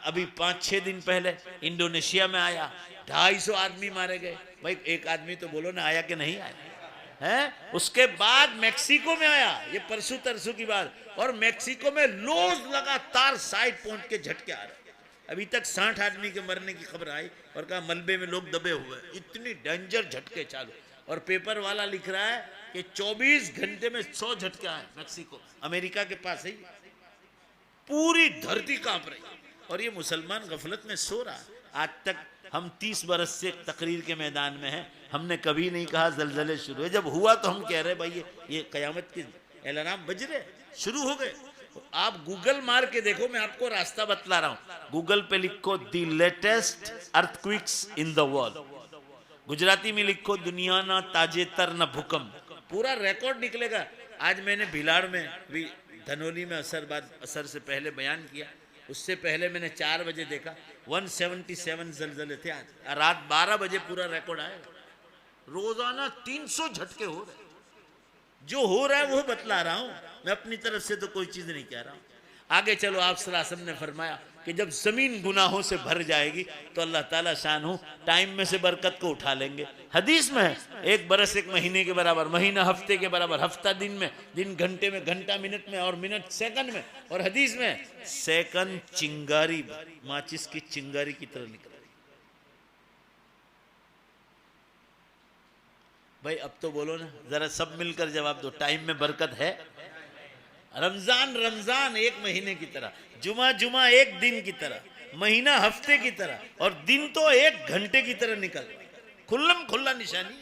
अभी 5-6 दिन पहले इंडोनेशिया में आया, 250 आदमी मारे गए। भाई एक आदमी तो बोलो ना, आया कि नहीं आया है। उसके बाद मैक्सिको में आया, ये परसों तरसों की बात, और मैक्सिको में रोज लगातार 60 पॉइंट के झटके आ रहे। अभी तक 60 आदमी के मरने की खबर आई, और कहा मलबे में लोग दबे हुए, इतनी डेंजर झटके चालू। और पेपर वाला लिख रहा है कि 24 घंटे में 100 झटके आए मैक्सिको, अमेरिका के पास ही। पूरी धरती कांप रही, और ये मुसलमान गफलत में सो रहा। आज तक हम 30 बरस से तकरीर के मैदान में हैं, हमने कभी नहीं कहा जलजले शुरू है। जब हुआ तो हम कह रहे भाई ये कयामत के अलार्म बज रहे, शुरू हो गए। आप गूगल मार के देखो, मैं आपको रास्ता बतला रहा हूं। गूगल पे लिखो the latest earthquakes in the world, Gujarati में लिखो दुनिया ना ताजेतर न भूकंप, पूरा रिकॉर्ड निकलेगा। आज मैंने भिलाड़ में भी, धनोली में असर से पहले बयान किया, उससे पहले मैंने 4 बजे देखा 177 जलजले थे। आज रात 12 बजे पूरा रिकॉर्ड आएगा। रोजाना 300 झटके हो रहे, जो हो रहा है वो बतला रहा हूं मैं, अपनी तरफ से तो कोई चीज नहीं कह रहा हूं। आगे चलो, आप सल्लल्लाहु अलैहि वसल्लम ने फरमाया कि जब जमीन गुनाहों से भर जाएगी तो अल्लाह ताला शान हो टाइम में से बरकत को उठा लेंगे। हदीस में है 1 बरस 1 महीने के बराबर, महीना हफ्ते के बराबर, हफ्ता दिन में, दिन घंटे में, घंटा मिनट में, और मिनट सेकंड में। और हदीस में सेकंड चिंगारी, माचिस की चिंगारी की तरह निकल रही। भाई अब तो बोलो ना, जरा सब मिलकर जवाब दो, टाइम में बरकत है? रमजान रमजान 1 महीने की तरह, जुमा जुमा 1 दिन की तरह, महीना हफ्ते की तरह, और दिन तो 1 घंटे की तरह निकल, खुल्लम खुल्ला निशानी।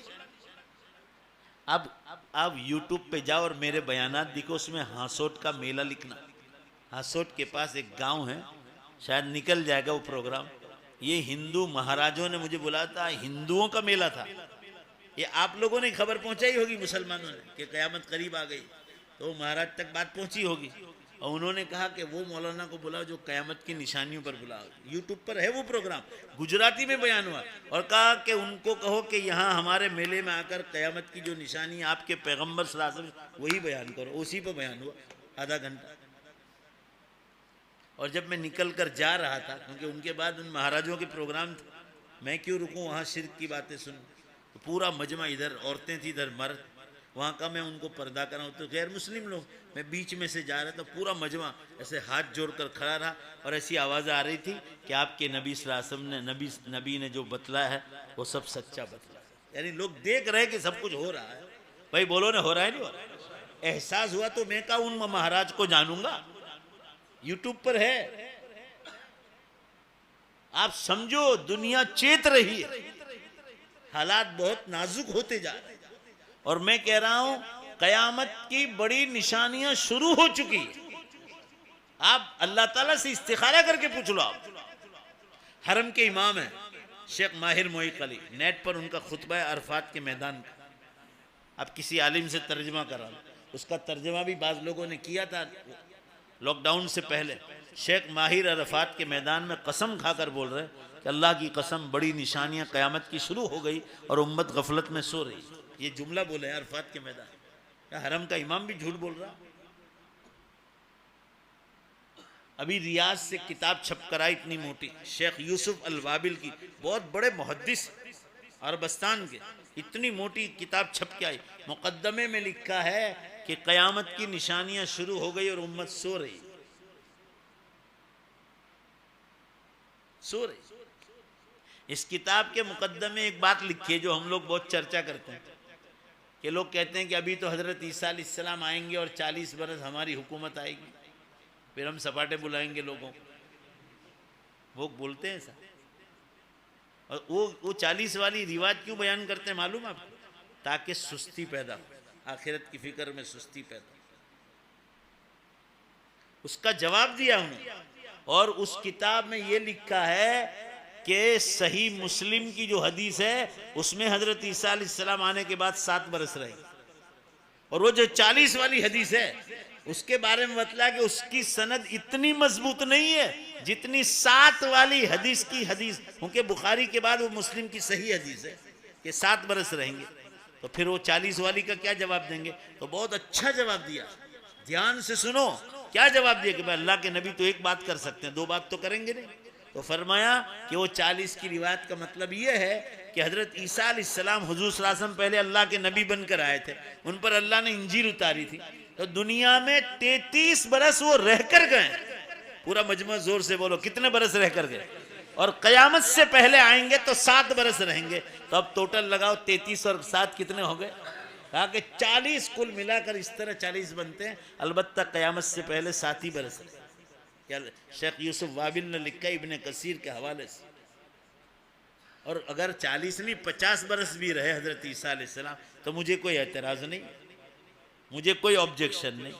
अब आप यूट्यूब पे जाओ और मेरे बयानात दिखो, उसमें हासोट का मेला लिखना। हासोट के पास एक गांव है, शायद निकल जाएगा वो प्रोग्राम। ये हिंदू महाराजों ने मुझे बुलाया था, हिंदुओं का मेला था। ये आप लोगों ने खबर पहुंचाई होगी मुसलमानों ने कि कयामत करीब आ गई, तो महाराज तक बात पहुंची होगी, और उन्होंने कहा कि वो मौलाना को बुलाओ जो कयामत की निशानियों पर बुलाओ। यूट्यूब पर है वो प्रोग्राम, गुजराती में बयान हुआ, और कहा कि उनको कहो कि यहाँ हमारे मेले में आकर कयामत की जो निशानी आपके पैगम्बर सल्लल्लाहु अलैहि वसल्लम, वही बयान करो। उसी पर बयान हुआ आधा घंटा। और जब मैं निकल कर जा रहा था, क्योंकि उनके बाद उन महाराजों के प्रोग्राम थे, मैं क्यों रुकूँ वहाँ शिर्क की बातें सुन। तो पूरा मजमा, इधर औरतें थी, इधर मर्द, वहाँ का मैं उनको पर्दा कराऊँ तो गैर मुस्लिम लोग, मैं बीच में से जा रहा था, पूरा मजमा ऐसे हाथ जोड़कर खड़ा रहा, और ऐसी आवाज़ आ रही थी कि आपके नबी सल्लल्लाहु अलैहि वसल्लम ने, नबी ने जो बतलाया है वो सब सच्चा बतलाया। यानी लोग देख रहे हैं कि सब कुछ हो रहा है। भाई बोलो ना, हो रहा है नहीं हो रहा है? एहसास हुआ तो मैं कहा उन महाराज को जानूंगा, यूट्यूब पर है, आप समझो दुनिया चेत रही है, हालात बहुत नाजुक होते जा रहे हैं। और मैं कह रहा हूं कयामत की बड़ी निशानियां शुरू हो चुकी है। आप अल्लाह ताला से इस्तिखारा करके पूछ लो। आप हरम के इमाम है शेख माहिर मोइक अली, नेट पर उनका खुतबा है अरफात के मैदान का, आप किसी आलिम से तर्जमा करा लो, उसका तर्जमा भी बाज लोगों ने किया था लॉकडाउन से पहले। शेख माहिर अरफात के मैदान में कसम खाकर बोल रहे कि अल्लाह की कसम बड़ी निशानियां क़यामत की शुरू हो गई और उम्मत गफलत में सो रही। ये जुमला बोले अरफात के मैदान। क्या हरम का इमाम भी झूठ बोल रहा? अभी रियाज से किताब छप कर आई इतनी मोटी, शेख यूसुफ अल वाबिल की, बहुत बड़े मुहद्दिस अरबस्तान के, इतनी मोटी किताब छप के आई। मुकद्दमे में लिखा है कि क़यामत की निशानियां शुरू हो गई और उम्मत सो रही, सो रही। इस किताब के मुकद्दमे में एक बात लिखी है जो हम लोग बहुत चर्चा करते हैं, कि लोग कहते हैं कि अभी तो हज़रत ईसा अलैहिस्सलाम आएंगे और 40 बरस हमारी हुकूमत आएगी, फिर हम सपाटे बुलाएंगे लोगों को। वो बोलते हैं ऐसा। और वो 40 वाली रिवाज क्यों बयान करते हैं मालूम आपको? ताकि सुस्ती पैदा हो, आखिरत की फिक्र में सुस्ती पैदा। उसका जवाब दिया उन्होंने और उस किताब में ये लिखा है कि सही मुस्लिम की जो हदीस है उसमें हजरत ईसा अलैहिस्सलाम आने के बाद 7 बरस रहे, और वो जो 40 वाली हदीस है उसके बारे में बतला कि उसकी सनद इतनी मजबूत नहीं है जितनी 7 वाली हदीस की हदीस, क्योंकि बुखारी के बाद वो मुस्लिम की सही हदीस है कि 7 बरस रहेंगे। तो फिर वो 40 वाली का क्या जवाब देंगे? तो बहुत अच्छा जवाब दिया, ध्यान से सुनो क्या जवाब दिया कि भाई अल्लाह के नबी तो एक बात कर सकते हैं, 2 बात तो करेंगे नहीं। तो फरमाया कि वो 40 की रिवायत का मतलब ये है कि हजरत ईसा अलैहिस्सलाम हुजूर सल्लल्लाहु अलैहि वसल्लम पहले अल्लाह के नबी बनकर आए थे, उन पर अल्लाह ने इंजील उतारी थी, तो दुनिया में 33 बरस वो रहकर गए। पूरा मजमा जोर से बोलो कितने बरस रहकर गए? और कयामत से पहले आएंगे तो 7 बरस रहेंगे। तो अब टोटल लगाओ 33 और 7 कितने हो गए? कहा कि 40 कुल मिलाकर इस तरह 40 बनते हैं, अलबत्ता कयामत से पहले 7 ही बरस है। क्या शेख यूसुफ वाबिल ने लिखा इब्ने कसीर के हवाले से। और अगर 40 नहीं 50 बरस भी रहे हजरत ईसा अलैहिस्सलाम तो मुझे कोई एतराज नहीं, मुझे कोई ऑब्जेक्शन नहीं,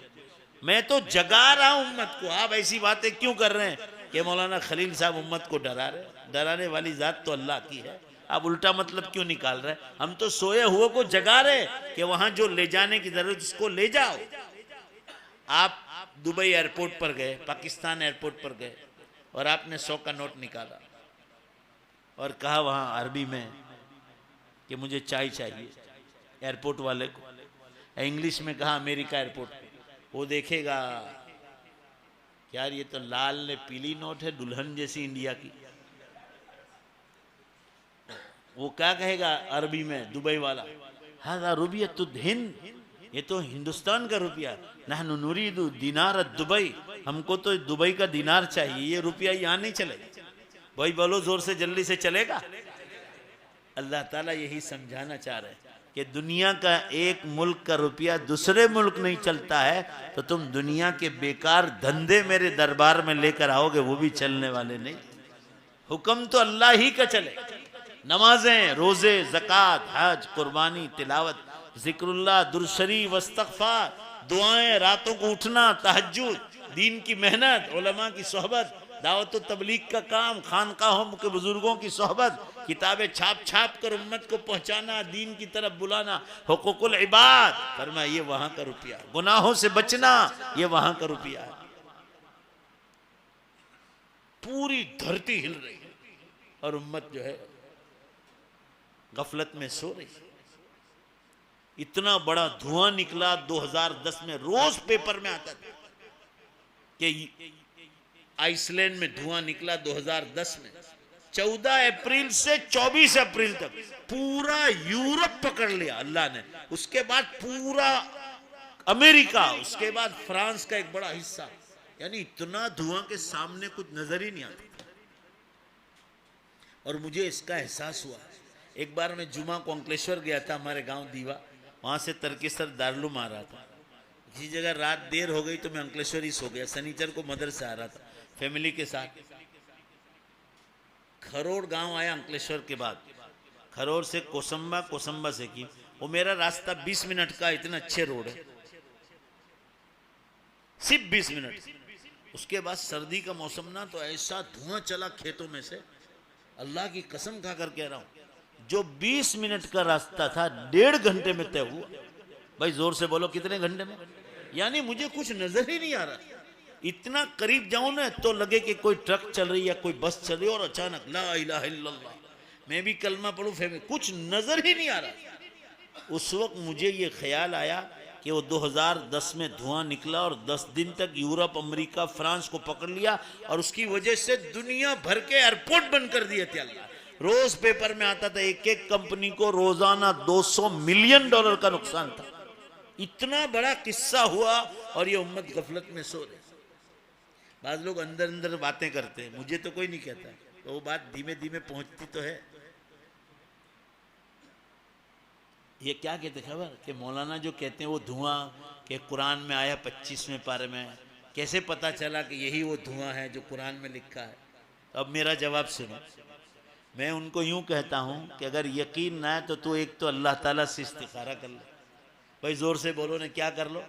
मैं तो जगा रहा हूं उम्मत को। आप ऐसी बातें क्यों कर रहे हैं कि मौलाना खलील साहब उम्मत को डरा रहे? डराने वाली जात तो अल्लाह की है, आप उल्टा मतलब क्यों निकाल रहे? हम तो सोए हुए को जगा रहे कि वहां जो ले जाने की जरूरत उसको ले जाओ। आप दुबई एयरपोर्ट पर गए, पाकिस्तान एयरपोर्ट पर गए और आपने 100 का नोट निकाला और कहा वहां अरबी में कि मुझे चाय चाहिए एयरपोर्ट वाले को, इंग्लिश में कहा अमेरिका एयरपोर्ट, वो देखेगा यार ये तो लाल ने पीली नोट है दुल्हन जैसी इंडिया की, वो क्या कहेगा अरबी में दुबई वाला, हाज़ा रुबियतुद हिंद, ये तो हिंदुस्तान का रुपया, नहनु नुरीदु दीनार दुबई, हमको तो दुबई का दीनार चाहिए, ये रुपया यहाँ नहीं चलेगा। भाई बोलो जोर से, जल्दी से चलेगा? अल्लाह ताला यही समझाना चाह रहे हैं कि दुनिया का एक मुल्क का रुपया दूसरे मुल्क नहीं चलता है तो तुम दुनिया के बेकार धंधे मेरे दरबार में लेकर आओगे, वो भी चलने वाले नहीं। हुक्म तो अल्लाह ही का चले, नमाजें, रोजे, ज़कात, हज, कुर्बानी, तिलावत, जिक्रुल्लाह, दुरूद, इस्तग़फ़ार, दुआएं, रातों को उठना, तहज्जुद, दीन की मेहनत, उलमा की सोहबत, दावत व तबलीग का काम, खानकाहों के बुजुर्गों की सोहबत, किताबें छाप छाप कर उम्मत को पहुंचाना, दीन की तरफ बुलाना, हुकूकुल इबाद, फरमाया ये वहां का रुपया, गुनाहों से बचना ये वहां का रुपया है। पूरी धरती हिल रही है और उम्मत जो है गफलत में सो रही है। इतना बड़ा धुआं निकला 2010 में, रोज पेपर में आता था कि आइसलैंड में धुआं निकला 2010 में। 14 अप्रैल से 24 अप्रैल तक पूरा यूरोप पकड़ लिया अल्लाह ने, उसके बाद पूरा अमेरिका, उसके बाद फ्रांस का एक बड़ा हिस्सा, यानी इतना धुआं के सामने कुछ नजर ही नहीं आता। और मुझे इसका एहसास हुआ, एक बार मैं जुमा को अंकलेश्वर गया था, हमारे गांव दीवा, वहां से तरकेसर दारुल आ रहा था, किसी जगह रात देर हो गई तो मैं अंकलेश्वर ही सो गया। शनिचर को मदरसे आ रहा था फैमिली के साथ। खरोड़ गांव आया अंकलेश्वर के बाद, खरोड़ से कोसंबा, कोसंबा से की, वो मेरा रास्ता 20 मिनट का, इतना अच्छे रोड है, सिर्फ 20 मिनट। उसके बाद सर्दी का मौसम ना, तो ऐसा धुआं चला खेतों में से, अल्लाह की कसम खा कर कह रहा हूं, जो 20 मिनट का रास्ता था 1.5 घंटे में तय हुआ। भाई जोर से बोलो कितने घंटे में? यानी मुझे कुछ नजर ही नहीं आ रहा, इतना करीब जाऊं ना तो लगे कि कोई ट्रक चल रही है, कोई बस चल रही है, और अचानक ला इलाहा इल्लल्लाह, मैं भी कलमा पढ़ूं, फिर कुछ नजर ही नहीं आ रहा। उस वक्त मुझे ये ख्याल आया कि वो 2010 में धुआं निकला और 10 दिन तक यूरोप, अमेरिका, फ्रांस को पकड़ लिया, और उसकी वजह से दुनिया भर के एयरपोर्ट बंद कर दिए थे अल्लाह। रोज पेपर में आता था एक एक कंपनी को रोजाना $200 मिलियन का नुकसान था। इतना बड़ा किस्सा हुआ और ये उम्मत गफलत में सो रही। बाद लोग अंदर अंदर बातें करते हैं, मुझे तो कोई नहीं कहता, तो वो बात धीमे धीमे पहुंचती तो है। ये क्या कहते खबर कि मौलाना जो कहते हैं वो धुआं के कुरान में आया 25वें पारे में, कैसे पता चला कि यही वो धुआं है जो कुरान में लिखा है? तो अब मेरा जवाब सुनो, मैं उनको यूं कहता हूं कि अगर यकीन ना है तो तू एक तो अल्लाह ताला से इस्तिखारा कर ले। भाई जोर से बोलो ने क्या कर लो?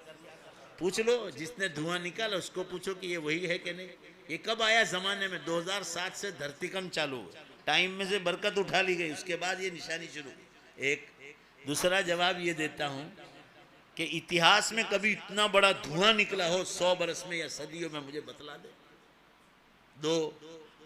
पूछ लो, जिसने धुआं निकाला उसको पूछो कि ये वही है कि नहीं। ये कब आया ज़माने में? 2007 से धरतीकंप चालू हुआ, टाइम में से बरकत उठा ली गई, उसके बाद ये निशानी शुरू हुई। एक दूसरा जवाब ये देता हूँ कि इतिहास में कभी इतना बड़ा धुआं निकला हो 100 बरस में या सदियों में, मुझे बतला दे। दो,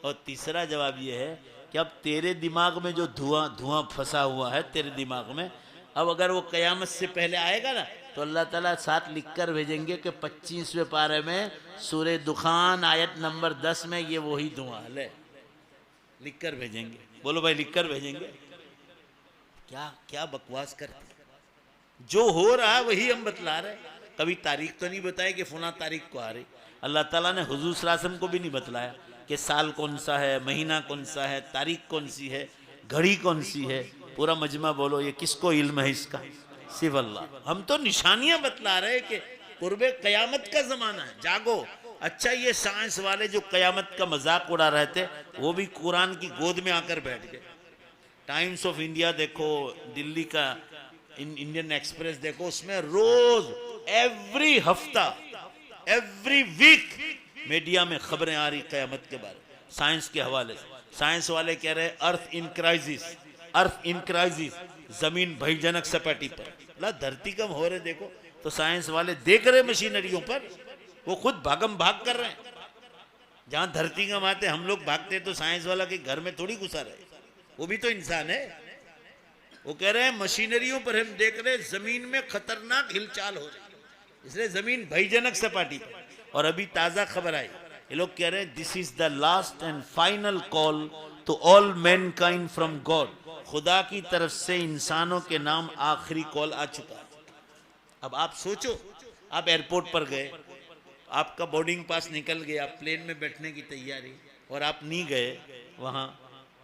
और तीसरा जवाब ये है कि अब तेरे दिमाग में जो धुआं फंसा हुआ है तेरे दिमाग में, अब अगर वो क़यामत से पहले आएगा ना तो अल्लाह ताला साथ लिखकर भेजेंगे कि 25वें पारे में सूरह दुखान आयत नंबर 10 में ये वही धुआं है, लिखकर भेजेंगे। बोलो भाई, लिखकर भेजेंगे? क्या क्या बकवास करते, जो हो रहा है वही हम बतला रहे। कभी तारीख तो नहीं बताए कि फुला तारीख को आ रही। अल्लाह ताला ने हुजूर सल्लल्लाहु अलैहि वसल्लम को भी नहीं बतलाया कि साल कौन सा है, महीना कौन सा है, तारीख कौन सी है, घड़ी कौन सी है। पूरा मजमा बोलो, ये किसको इल्म है इसका? सिर्फ अल्लाह। हम तो निशानियां बतला रहे कि कुर्बे कयामत का जमाना है, जागो। अच्छा, ये साइंस वाले जो कयामत का मजाक उड़ा रहे थे वो भी कुरान की गोद में आकर बैठ गए। टाइम्स ऑफ इंडिया देखो, दिल्ली का इंडियन एक्सप्रेस देखो, उसमें रोज एवरी हफ्ता एवरी वीक मीडिया में खबरें आ रही कयामत के बारे में, साइंस के हवाले से। साइंस वाले कह रहे अर्थ in crisis, earth in crisis, जमीन भयजनक सपाटी पर। ला धरती कम हो रहे देखो, तो साइंस वाले देख रहे मशीनरियों पर, वो खुद भागम भाग कर रहे हैं। जहां धरती कम आते हम लोग भागते, तो साइंस वाला के घर में थोड़ी घुसा रहे, वो भी तो इंसान है। वो कह रहे हैं मशीनरियों पर हम देख रहे जमीन में खतरनाक हिलचाल हो रही, इसलिए जमीन भयजनक सपाटी पर। और अभी ताजा खबर आई, ये लोग कह रहे हैं this is the last and final call to all mankind from God. खुदा की तरफ से इंसानों के नाम आखिरी कॉल आ चुका है। अब आप सोचो, आप एयरपोर्ट पर गए, आपका बोर्डिंग पास निकल गया, आप प्लेन में बैठने की तैयारी, और आप नहीं गए वहां,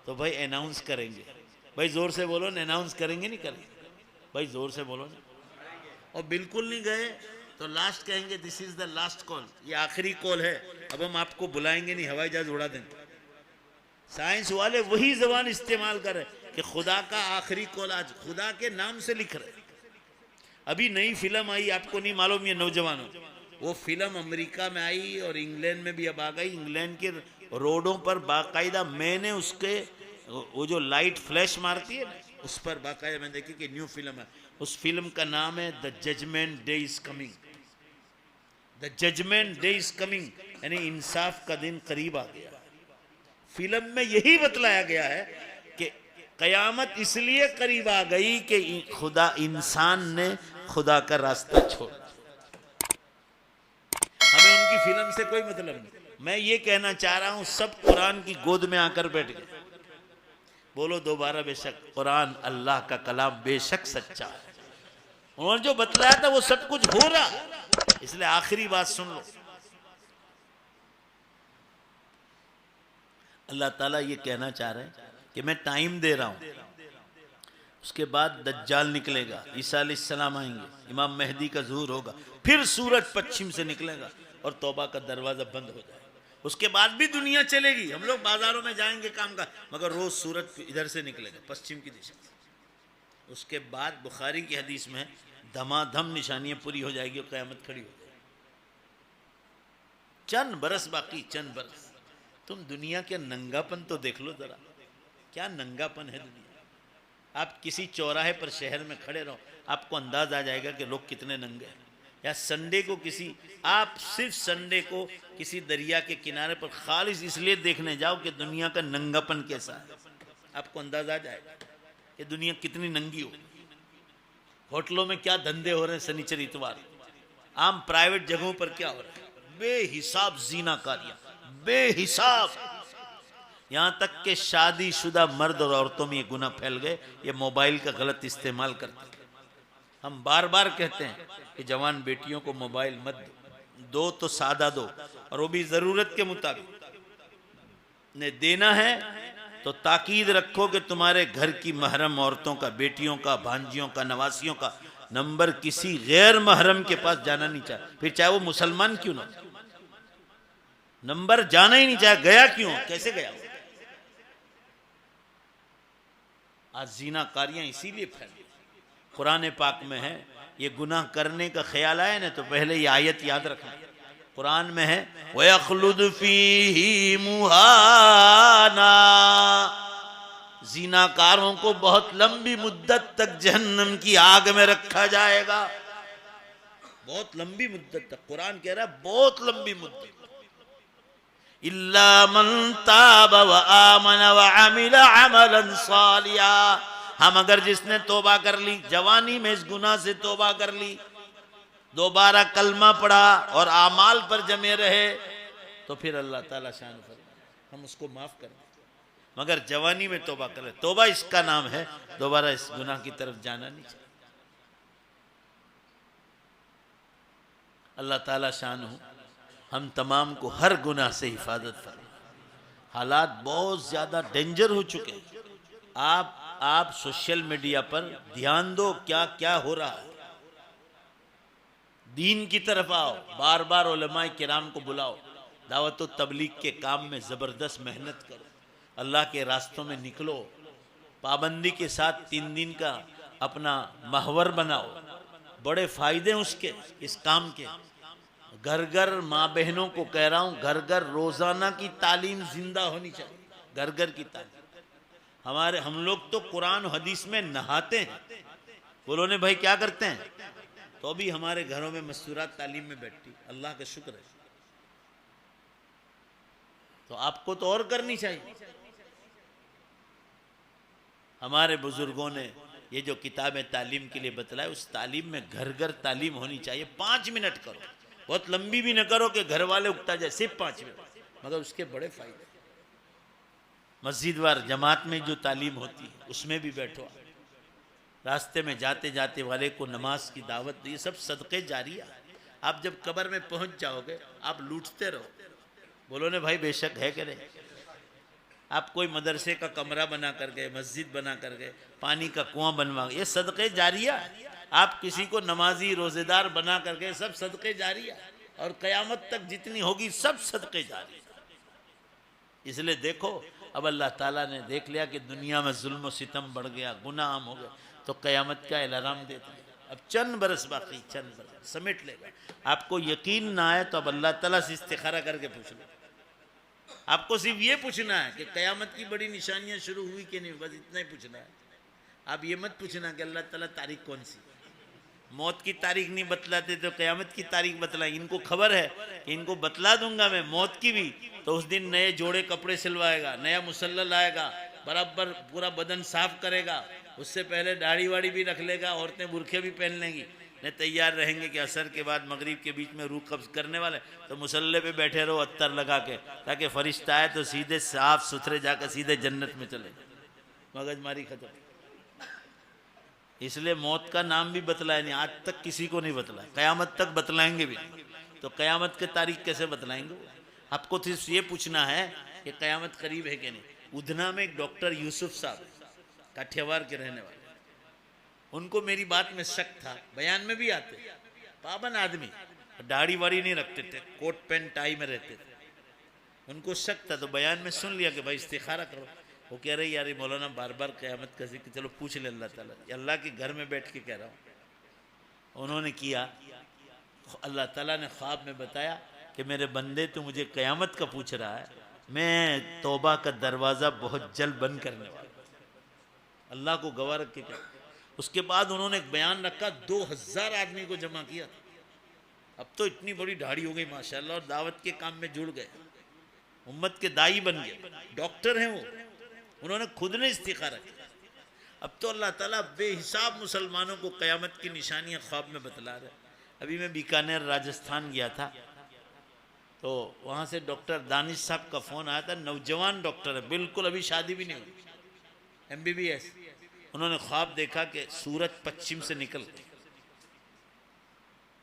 तो भाई अनाउंस करेंगे। भाई जोर से बोलो ना, अनाउंस करेंगे नहीं करेंगे? भाई जोर से बोलो ना। और बिल्कुल नहीं गए तो लास्ट कहेंगे this is the last call, ये आखिरी कॉल है, अब हम आपको बुलाएंगे नहीं, हवाई जहाज उड़ा देंगे। साइंस वाले वही जबान इस्तेमाल कर रहे कि खुदा का आखिरी कॉल आज, खुदा के नाम से लिख रहे। अभी नई फिल्म आई, आपको नहीं मालूम ये नौजवानों, वो फिल्म अमेरिका में आई और इंग्लैंड में भी अब आ गई। इंग्लैंड के रोडों पर बाकायदा मैंने उसके वो जो लाइट फ्लैश मारती है ना, उस पर बाकायदा मैंने देखी कि न्यू फिल्म है। उस फिल्म का नाम है the judgement day is coming. The judgement day is coming, यानी इंसाफ का दिन करीब आ गया। फिल्म में यही बतलाया गया है कि कयामत इसलिए करीब आ गई कि खुदा, इंसान ने खुदा का रास्ता छोड़ा। हमें उनकी फिल्म से कोई मतलब नहीं। मैं ये कहना चाह रहा हूं, सब कुरान की गोद में आकर बैठ गए। बोलो दोबारा, बेशक कुरान अल्लाह का कलाम बेशक सच्चा है, उन्होंने जो बतलाया था वो सब कुछ हो रहा। इसलिए आखिरी बात सुन लो, अल्लाह ताला ये कहना चाह रहे हैं कि मैं टाइम दे रहा हूं, उसके बाद दज्जाल निकलेगा, ईसा अलैहिस्सलाम आएंगे, इमाम मेहदी का ज़ुहूर होगा, फिर सूरज पश्चिम से निकलेगा और तौबा का दरवाज़ा बंद हो जाएगा। उसके बाद भी दुनिया चलेगी, हम लोग बाजारों में जाएंगे काम का, मगर रोज़ सूरज इधर से निकलेगा, पश्चिम की दिशा से। उसके बाद बुखारी की हदीस में धमाधम निशानियाँ पूरी हो जाएगी और क़यामत खड़ी हो जाएगी। चंद बरस बाकी, चंद बरस। तुम दुनिया के नंगापन तो देख लो ज़रा, क्या नंगापन है दुनिया। आप किसी चौराहे पर शहर में खड़े रहो, आपको अंदाज आ जाएगा कि लोग कितने नंगे हैं। या संडे को किसी, आप सिर्फ संडे को किसी दरिया के किनारे पर खालिस इसलिए देखने जाओ कि दुनिया का नंगापन कैसा है, आपको अंदाजा आ जाएगा कि दुनिया कितनी नंगी हो। होटलों में क्या धंधे हो रहे हैं शनिचर इतवार, आम प्राइवेट जगहों पर क्या हो रहा है, बेहिसाब जीनाकारियां, बेहिसाब। यहां तक कि शादीशुदा मर्द और औरतों में ये गुनाह फैल गए, ये मोबाइल का गलत इस्तेमाल करते हैं। हम बार बार कहते हैं कि जवान बेटियों को मोबाइल मत दो, तो सादा दो, और वो भी जरूरत के मुताबिक। ने देना है तो ताकीद रखो कि तुम्हारे घर की महरम औरतों का, बेटियों का, भांजियों का, नवासियों का नंबर किसी गैर महरम के पास जाना नहीं चाहिए, फिर चाहे वो मुसलमान क्यों ना, नंबर जाना ही नहीं चाहिए। गया क्यों, कैसे गया? आज जीनाकारियां इसीलिए फैल, कुरान पाक में है ये गुनाह करने का ख्याल आया ना तो पहले ये आयत याद रखना। कुरान में है वयखलुद फीही मुहाना, ज़िनाकारों को बहुत लंबी मुद्दत तक जहन्नम की आग में रखा जाएगा। बहुत लंबी मुद्दत तक, कुरान कह रहा है बहुत लंबी मुद्दत। इल्ला मन ताब व आमन व अमिला अमलन सालिया, हम अगर जिसने तौबा कर ली, जवानी में इस गुनाह से तौबा कर ली, दोबारा कलमा पढ़ा और आमाल पर जमे रहे, तो फिर अल्लाह ताला शान फरमाए हम उसको माफ करें। मगर जवानी में तौबा करे, तौबा इसका नाम है, दोबारा इस गुनाह की तरफ जाना नहीं चाहिए। अल्लाह ताला शान हो हम तमाम को हर गुनाह से हिफाजत फरमाए। हालात बहुत ज्यादा डेंजर हो चुके हैं। आप सोशल मीडिया पर ध्यान दो क्या क्या हो रहा है। दीन की तरफ आओ, बार बार उलमाए किराम को बुलाओ, दावत व तबलीग के काम में जबरदस्त मेहनत करो, अल्लाह के रास्तों में निकलो, पाबंदी के साथ 3 दिन का अपना महवर बनाओ। बड़े फायदे उसके, इस काम के। घर घर माँ बहनों को कह रहा हूँ, घर घर रोजाना की तालीम जिंदा होनी चाहिए, घर घर की तालीम। हम लोग तो कुरान हदीस में नहाते हैं, बोलो ने भाई क्या करते हैं, तो भी हमारे घरों में मस्तूरात तालीम में बैठती, अल्लाह का शुक्र है। तो आपको तो और करनी चाहिए। हमारे बुजुर्गों ने ये जो किताबें तालीम के लिए बतलाए, उस तालीम में घर घर तालीम होनी चाहिए। 5 मिनट करो, बहुत लंबी भी न करो कि घर वाले उगता जाए, सिर्फ 5 मिनट, मगर उसके बड़े फायदे। मस्जिद वार जमात में जो तालीम होती है उसमें भी बैठो, रास्ते में जाते जाते वाले को नमाज की दावत दो, ये सब सदक़े जारिया। आप जब कब्र में पहुंच जाओगे आप लूटते रहो, बोलो ने भाई बेशक है कि नहीं। आप कोई मदरसे का कमरा बना कर गए, मस्जिद बना कर गए, पानी का कुआं बनवा गए, ये सदक़े जारिया। आप किसी को नमाजी रोजेदार बना कर गए, सब सदक़े जारिया, और क़यामत तक जितनी होगी सब सदक़े जारिया। इसलिए देखो अब अल्लाह ताला ने देख लिया कि दुनिया में जुल्म व सितम बढ़ गया, गुनाह आम हो गया, तो क़यामत का अलार्म देते हैं। अब चंद बरस बाकी, चंद बरस समेट लेगा। आपको यकीन ना आए तो अब अल्लाह ताला से इस्तिखारा करके पूछ लो। आपको सिर्फ ये पूछना है कि क़यामत की बड़ी निशानियां शुरू हुई कि नहीं, बस इतना ही पूछना है। आप ये मत पूछना कि अल्लाह ताला तारीख कौन सी, मौत की तारीख नहीं बतलाते तो क़यामत की तारीख बतलाई। इनको खबर है कि इनको बतला दूंगा मैं मौत की भी, तो उस दिन नए जोड़े कपड़े सिलवाएगा, नया मुसल्ला लाएगा, बराबर पूरा बदन साफ करेगा, उससे पहले दाढ़ी वाड़ी भी रख लेगा, औरतें बुरखे भी पहन लेंगी, ने तैयार रहेंगे कि असर के बाद मगरिब के बीच में रूह कब्ज करने वाले, तो मुसल्ले पे बैठे रहो अत्तर लगा के, ताकि फरिश्ता आए तो सीधे साफ सुथरे जाकर सीधे जन्नत में चले। मगजमारी खत्म। इसलिए मौत का नाम भी बतलाया नहीं, आज तक किसी को नहीं बतलाया, क़यामत तक बतलाएंगे भी नहीं। तो क़यामत की तारीख कैसे बतलाएंगे? आपको सिर्फ ये पूछना है कि क़यामत करीब है कि नहीं। उधना में एक डॉक्टर यूसुफ साहब, काठियावाड़ के रहने वाले, उनको मेरी बात में शक था, बयान में भी आते, पाबंद आदमी, दाढ़ी वाड़ी नहीं रखते थे, कोट पैंट टाई में रहते थे, उनको शक था, तो बयान में सुन लिया कि भाई इस्तिखारा करो। वो कह रहे यार मौलाना बार बार क़यामत का जिक्र, चलो पूछ ले अल्लाह ताला, अल्लाह के घर में बैठ के कह रहा हूँ। उन्होंने किया, अल्लाह ताला ने ख्वाब में बताया कि मेरे बंदे तू मुझे क़यामत का पूछ रहा है, मैं तौबा का दरवाज़ा बहुत जल्द बंद करने वाला, अल्लाह को गवाह रख के क्या। उसके बाद उन्होंने एक बयान रखा, 2000 आदमी को जमा किया। अब तो इतनी बड़ी दाढ़ी हो गई माशाल्लाह, और दावत के काम में जुड़ गए, उम्मत के दाई बन गए, डॉक्टर हैं वो, उन्होंने खुद ने इस्तिखारा किया। अब तो अल्लाह ताला बेहिसाब मुसलमानों को क़यामत की निशानियां ख्वाब में बतला रहे। अभी मैं बीकानेर राजस्थान गया था, तो वहाँ से डॉक्टर दानिश साहब का फ़ोन आया था, नौजवान डॉक्टर है, बिल्कुल अभी शादी भी नहीं हुई, MBBS। उन्होंने ख्वाब देखा कि सूरज पश्चिम से निकल,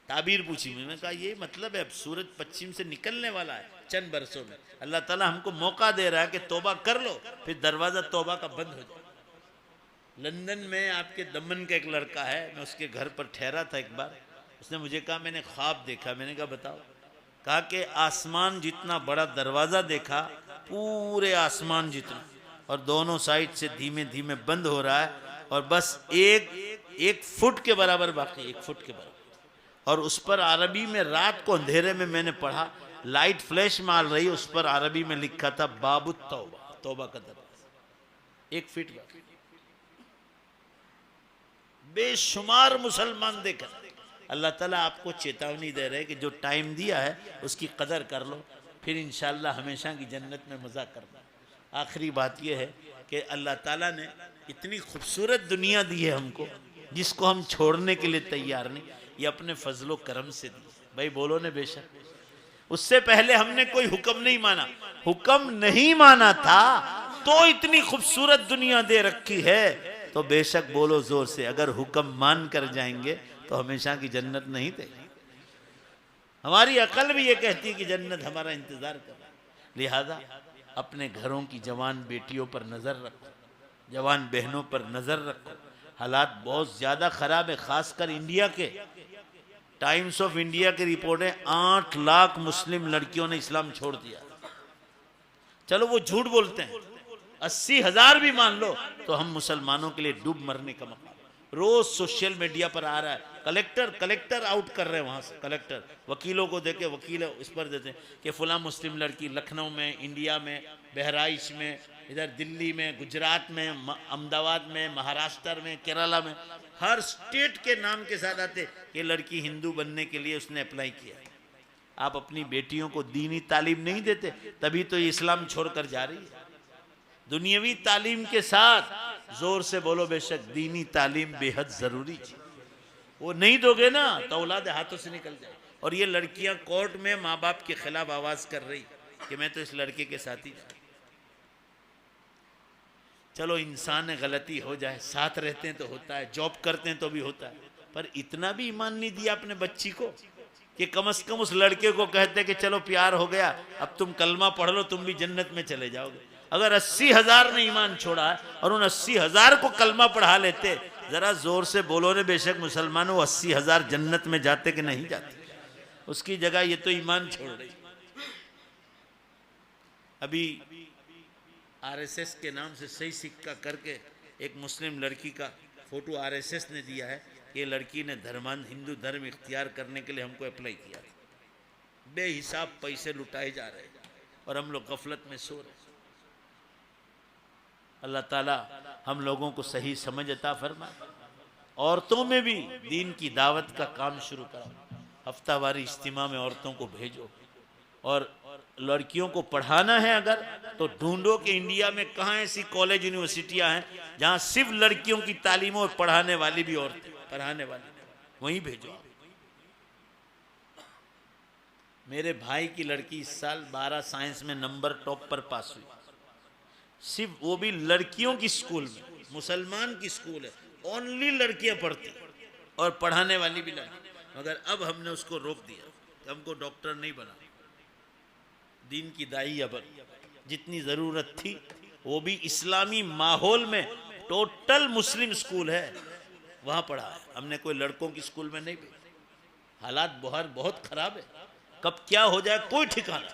ताबीर पूछी, मैंने कहा ये मतलब है अब सूरज पश्चिम से निकलने वाला है चंद बरसों में। अल्लाह ताला हमको मौका दे रहा है कि तौबा कर लो, फिर दरवाज़ा तौबा का बंद हो जाए। लंदन में आपके दमन का एक लड़का है, मैं उसके घर पर ठहरा था एक बार, उसने मुझे कहा मैंने ख्वाब देखा। मैंने कहा बताओ। कहा कि आसमान जितना बड़ा दरवाज़ा देखा, पूरे आसमान जितना, और दोनों साइड से धीमे धीमे बंद हो रहा है, और बस एक एक फुट के बराबर बाकी, 1 फुट के बराबर। और उस पर अरबी में रात को अंधेरे में मैंने पढ़ा, लाइट फ्लैश मार रही, उस पर अरबी में लिखा था बाबू तौबा, तौबा का दरवाजा। 1 फीट बाकी। बेशुमार मुसलमान देखा। अल्लाह ताला आपको चेतावनी दे रहे कि जो टाइम दिया है उसकी कदर कर लो, फिर इंशाअल्लाह हमेशा की जन्नत में मज़ा करना। आखिरी बात यह है कि अल्लाह ताला ने इतनी खूबसूरत दुनिया दी है हमको, जिसको हम छोड़ने के लिए तैयार नहीं। ये अपने फजलो करम से दी। भाई बोलो ने बेशक। उससे पहले हमने कोई हुक्म नहीं माना, हुक्म नहीं माना था तो इतनी खूबसूरत दुनिया दे रखी है। तो बेशक बोलो जोर से, अगर हुक्म मान कर जाएंगे तो हमेशा की जन्नत नहीं देगी। हमारी अकल भी ये कहती है कि जन्नत हमारा इंतजार कर रहा है। लिहाजा अपने घरों की जवान बेटियों पर नजर रखो, जवान बहनों पर नजर रखो। हालात बहुत ज्यादा खराब है, खासकर इंडिया के। टाइम्स ऑफ इंडिया की रिपोर्ट है 8 लाख मुस्लिम लड़कियों ने इस्लाम छोड़ दिया। चलो वो झूठ बोलते हैं, 80,000 भी मान लो तो हम मुसलमानों के लिए डूब मरने का मकाम। रोज सोशल मीडिया पर आ रहा है, कलेक्टर आउट कर रहे हैं वहां से। कलेक्टर वकीलों को देके, वकील इस पर देते हैं कि फुला मुस्लिम लड़की लखनऊ में, इंडिया में, बहराइच में, इधर दिल्ली में, गुजरात में, अहमदाबाद में, महाराष्ट्र में, केरला में, हर स्टेट के नाम के साथ आते कि लड़की हिंदू बनने के लिए उसने अप्लाई किया। आप अपनी बेटियों को दीनी तालीम नहीं देते, तभी तो ये इस्लाम छोड़कर जा रही है। दुनियावी तालीम के साथ जोर से बोलो बेशक दीनी तालीम बेहद जरूरी है। वो नहीं दोगे ना तो औलाद हाथों से निकल जाए। और ये लड़कियां कोर्ट में माँ बाप के खिलाफ आवाज कर रही कि मैं तो इस लड़के के साथ ही जा। चलो इंसान गलती हो जाए, साथ रहते हैं तो होता है, जॉब करते हैं तो भी होता है, पर इतना भी ईमान नहीं दिया अपने बच्ची को कि कम से कम उस लड़के को कहते कि चलो प्यार हो गया, अब तुम कलमा पढ़ लो, तुम भी जन्नत में चले जाओगे। अगर 80,000 ने ईमान छोड़ा है और उन 80,000 को कलमा पढ़ा लेते, जरा जोर से बोलो ने बेशक मुसलमानों, 80,000 जन्नत में जाते कि नहीं जाते? उसकी जगह ये तो ईमान छोड़ रही। अभी आरएसएस के नाम से सही सिक्का करके एक मुस्लिम लड़की का फोटो आरएसएस ने दिया है। ये लड़की ने हिंदू धर्म इख्तियार करने के लिए हमको अप्लाई किया। बेहिसाब पैसे लुटाए जा रहे हैं और हम लोग गफलत में सो रहे। अल्लाह ताला हम लोगों को सही समझ अता फरमाए। औरतों में भी दीन की दावत का काम शुरू करो। हफ्तावारी इज्तिमा में औरतों को भेजो। और लड़कियों को पढ़ाना है अगर, तो ढूंढो कि इंडिया में कहाँ ऐसी कॉलेज यूनिवर्सिटियां हैं जहां सिर्फ लड़कियों की तालीम और पढ़ाने वाली भी औरतें, पढ़ाने वाली, वहीं भेजो। मेरे भाई की लड़की इस साल 12 साइंस में नंबर टॉप पर पास हुई, सिर्फ वो भी लड़कियों की स्कूल में, मुसलमान की स्कूल है, ओनली लड़कियां पढ़ती और पढ़ाने वाली भी लड़की। मगर अब हमने उसको रोक दिया कि हमको डॉक्टर नहीं बना, दीन की दाई अब जितनी जरूरत थी वो भी इस्लामी माहौल में, टोटल मुस्लिम स्कूल है वहां पढ़ा है हमने, कोई लड़कों की स्कूल में नहीं भेजा। हालात बहुत खराब है, कब क्या हो जाए कोई ठिकाना।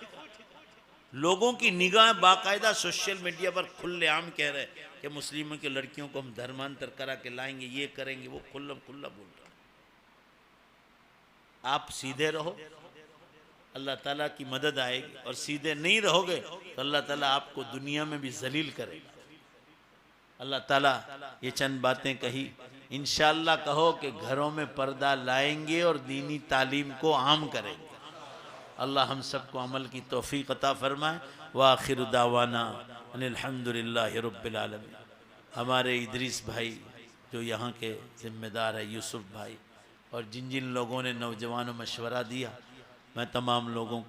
लोगों की निगाह बाकायदा सोशल मीडिया पर खुलेआम कह रहे हैं कि मुस्लिमों की लड़कियों को हम धर्मांतर करा के लाएंगे, ये करेंगे, वो खुल्ला बोल रहा। आप सीधे रहो, अल्लाह ताला की मदद आएगी, और सीधे नहीं रहोगे तो अल्लाह ताला आपको दुनिया में भी जलील करेगा। अल्लाह ताला ये चंद बातें कही, इंशाअल्लाह कहो कि घरों में पर्दा लाएंगे और दीनी तालीम को आम करेंगे। अल्लाह हम सबको अमल की तौफीक अता फरमाए। व आखिर दावाना अनिल हम्दुलिल्लाहि रब्बिल आलमीन। हमारे इदरीस भाई जो यहाँ के जिम्मेदार है, यूसुफ भाई, और जिन जिन लोगों ने नौजवानों मशवरा दिया, मैं तमाम लोगों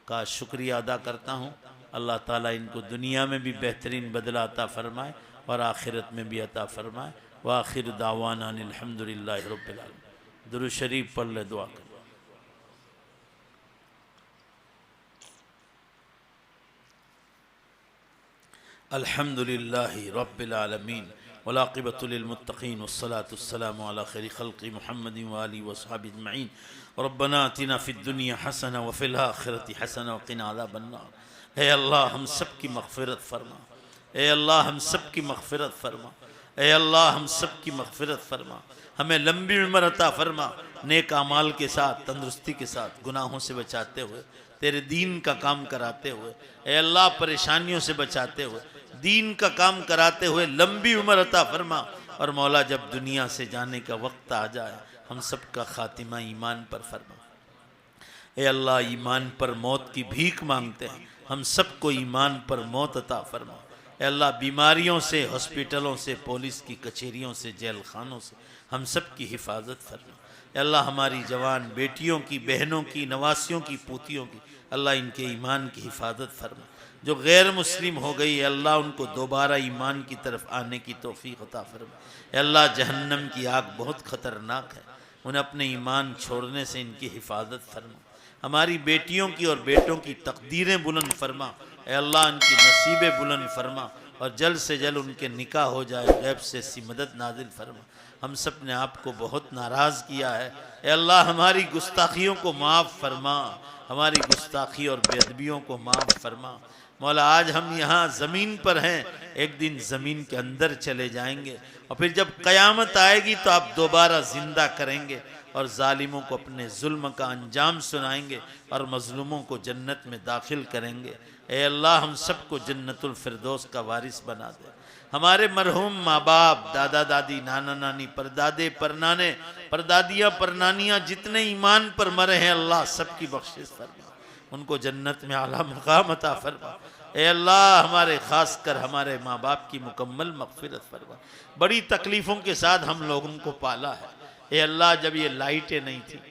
का शुक्रिया अदा करता हूँ। अल्लाह ताला इनको दुनिया में भी बेहतरीन बदला अता फरमाए और आखिरत में भी अता फरमाए। व आखिर दावाना अनिल हम्दुलिल्लाहि रब्बिल आलमीन। दुरूद शरीफ पढ़ ले, दुआ कर। अल्हम्दुलिल्लाहि रब्बिल आलमीन वल आक़िबतु लिल मुत्तक़ीन वस्सलातु वस्सलामु अला खैरि खल्क़ि मुहम्मदिन व आलिहि व अस्हाबिहि अजमईन। रब्बना आतिना फिद दुनिया हसना व फिल आखिरति हसना व क़िना अज़ाबन्नार। हे अल्लाह हम सब की मग़फ़िरत फरमा, हे अल्लाह हम सब की मग़फ़िरत फरमा, ए अल्लाह हम सब की मग़फ़िरत फरमा, हमें लंबी उम्र अता फरमा, नेक अमाल के साथ, तंदुरुस्ती के साथ, गुनाहों से बचाते हुए, तेरे दीन का काम कराते हुए, ए अल्लाह परेशानियों से बचाते हुए, दीन का काम कराते हुए लंबी उम्र अता फरमा। और मौला जब दुनिया से जाने का वक्त आ जाए हम सब का खातिमा ईमान पर फरमा। ए अल्लाह ईमान पर मौत की भीख मांगते हैं, हम सबको ईमान पर मौत अता फरमा। ए अल्लाह बीमारियों से, हॉस्पिटलों से, पुलिस की कचहरियों से, जेल खानों से हम सब की हिफाजत फरमा। ए अल्लाह हमारी जवान बेटियों की, बहनों की, नवासियों की, पोतियों की अल्लाह इनके ईमान की हिफाजत फरमा। जो गैर मुस्लिम हो गई अल्लाह उनको दोबारा ईमान की तरफ आने की तौफीक अता फरमा। अल्लाह जहन्नम की आग बहुत ख़तरनाक है, उन्हें अपने ईमान छोड़ने से इनकी हिफाजत फरमा। हमारी बेटियों की और बेटों की तकदीरें बुलंद फरमा। अल्लाह उनकी नसीबें बुलंद फरमा और जल्द से जल्द उनके निकाह हो जाए, गैब से ऐसी मदद नाजिल फरमा। हम सब ने आपको बहुत नाराज़ किया है, अल्लाह हमारी गुस्ताखियों को माफ़ फरमा, हमारी गुस्ताखी और बेअदबियों को माफ़ फरमा। मौला आज हम यहाँ ज़मीन पर हैं, एक दिन ज़मीन के अंदर चले जाएंगे और फिर जब क़यामत आएगी तो आप दोबारा ज़िंदा करेंगे और ज़ालिमों को अपने जुल्म का अंजाम सुनाएंगे और मज़लूमों को जन्नत में दाखिल करेंगे। ए अल्लाह हम सबको जन्नतुल फिरदौस का वारिस बना दे। हमारे मरहूम माँ बाप, दादा दादी, नाना नानी, परदादे परनाने, परदादियाँ परनानियाँ जितने ईमान पर मरे हैं अल्लाह सबकी बख्शिश फरमा, उनको जन्नत में आला मकाम अता फरमा। ए अल्लाह हमारे ख़ास कर हमारे माँ बाप की मुकम्मल मग़फ़िरत फरमा। बड़ी तकलीफ़ों के साथ हम लोगों को पाला है। ए अल्लाह जब ये लाइटें नहीं थी,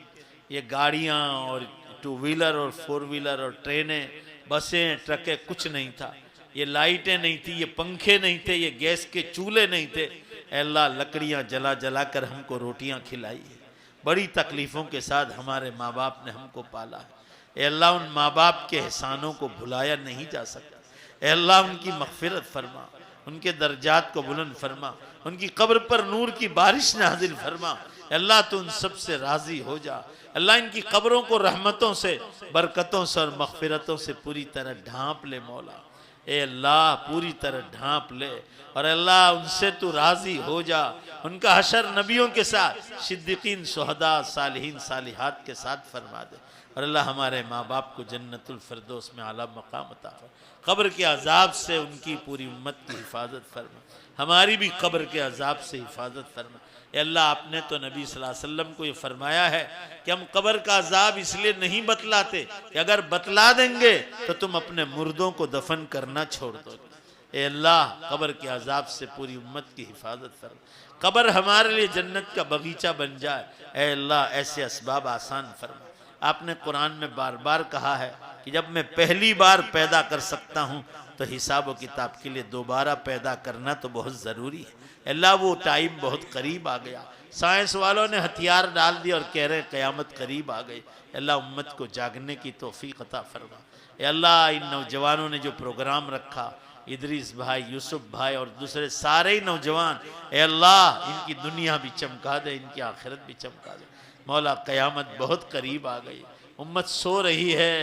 ये गाड़ियाँ और टू व्हीलर और फोर व्हीलर और ट्रेनें, बसें, ट्रकें कुछ नहीं था, ये लाइटें नहीं थी, ये पंखे नहीं थे, ये गैस के चूल्हे नहीं थे। ए अल्लाह लकड़ियाँ जला जला कर हमको रोटियाँ खिलाई है। बड़ी तकलीफ़ों के साथ हमारे माँ बाप ने हमको पाला है। ए अल्लाह उन माँ बाप के एहसानों को भुलाया नहीं जा सकता। ए अल्लाह उनकी मग़फ़िरत फरमा, उनके दर्जात को बुलंद फरमा, उनकी कब्र पर नूर की बारिश नाज़िल फरमा। अल्लाह तो उन सब से राज़ी हो जा। अल्लाह इनकी कब्रों को रहमतों से, बरकतों से और मग़फ़िरतों से पूरी तरह ढांप ले मौला। ए अल्लाह पूरी तरह ढांप ले और अल्लाह उनसे तू राज़ी हो जा। उनका हशर नबियों के साथ, सिद्दीकीन, शुहदा, सालिहीन, सालिहात के साथ फरमा दे। और अल्लाह हमारे माँ बाप को जन्नतुल फिरदौस में आला मकाम अता फरमा। कब्र के अजाब से उनकी पूरी उम्मत की हिफाजत फरमा, हमारी भी कब्र के अजाब से हिफाजत फरमा। अल्लाह आपने तो नबी सल्लल्लाहु अलैहि वसल्लम को ये फरमाया है कि हम कब्र का अजाब इसलिए नहीं बतलाते कि अगर बतला देंगे तो तुम अपने मुर्दों को दफन करना छोड़ दोगे। ए अल्लाह कब्र के अजाब से पूरी उम्मत की हिफाजत फरमा। कब्र हमारे लिए जन्नत का बगीचा बन जाए। ए अल्लाह ऐसे असबाब आसान फरमा। आपने कुरान में बार बार कहा है कि जब मैं पहली बार पैदा कर सकता हूँ तो हिसाब व किताब के लिए दोबारा पैदा करना तो बहुत ज़रूरी है। अल्लाह वो टाइम बहुत करीब आ गया। साइंस वालों ने हथियार डाल दिए और कह रहे क़यामत करीब आ गई। अल्लाह उम्मत को जागने की तौफीक अता फरमा। अल्लाह इन नौजवानों ने जो प्रोग्राम रखा, इदरीस भाई, यूसुफ भाई और दूसरे सारे ही नौजवान, अल्लाह इनकी दुनिया भी चमका दे, इनकी आखिरत भी चमका दे। मौला क़यामत बहुत करीब आ गई, उम्मत सो रही है।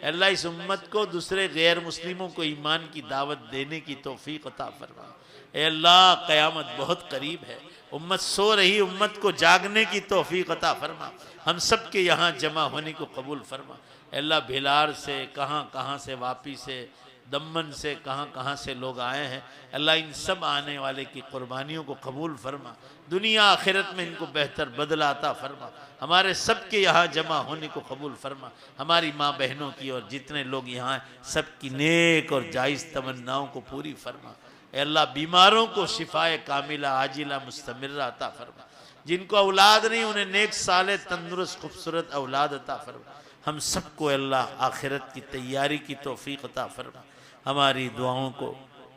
अल्लाह इस उम्मत को दूसरे गैर मुस्लिमों को ईमान की दावत देने की तौफीक अता फरमा। ए अल्लाह क़यामत बहुत करीब है, उम्मत सो रही, उम्मत को जागने की तौफीक अता फरमा। हम सब के यहाँ जमा होने को कबूल फरमा। अल्लाह भिलार से कहाँ कहाँ से, वापी से, दमन से, कहाँ कहाँ से लोग आए हैं। अल्लाह इन सब आने वाले की कुर्बानियों को कबूल फरमा। दुनिया आखिरत में इनको बेहतर बदला अता फरमा। हमारे सब के यहाँ जमा होने को कबूल फरमा। हमारी माँ बहनों की और जितने लोग यहाँ हैं सब की नेक और जायज़ तमन्नाओं को पूरी फरमा। अल्लाह बीमारों को शिफाए कामिला आजिला मुस्तमिर्रा अता फरमा। जिनको औलाद नहीं उन्हें नेक साले तंदुरुस्त खूबसूरत औलाद अता फरमा। हम सबको अल्लाह आखिरत की तैयारी की तौफीक अता फरमा। हमारी दुआओं को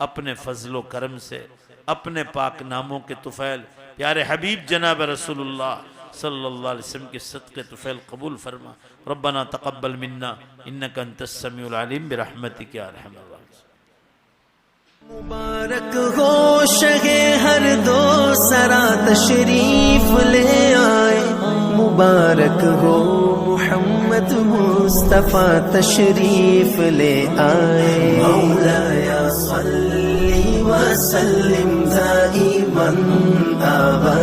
अपने फजलो करम से, अपने पाक नामों के तुफ़ैल प्यारे हबीब जनाब रसूलुल्लाह सल्लल्लाहु अलैहि वसल्लम के सदक़े तुफ़ैल कबूल फरमा। रब्बना तक़ब्बल मिन्ना इन्नका अंतस समीउल अलीम बिरहमतिका या अरहमर राहिमीन। मुबारक हो शगे हर दो सरा तशरीफ ले आए, मुबारक हो मोहम्मद मुस्तफ़ा तशरीफ ले आए। मौलाया सल्ली वसल्लिम दाइमन अबदा।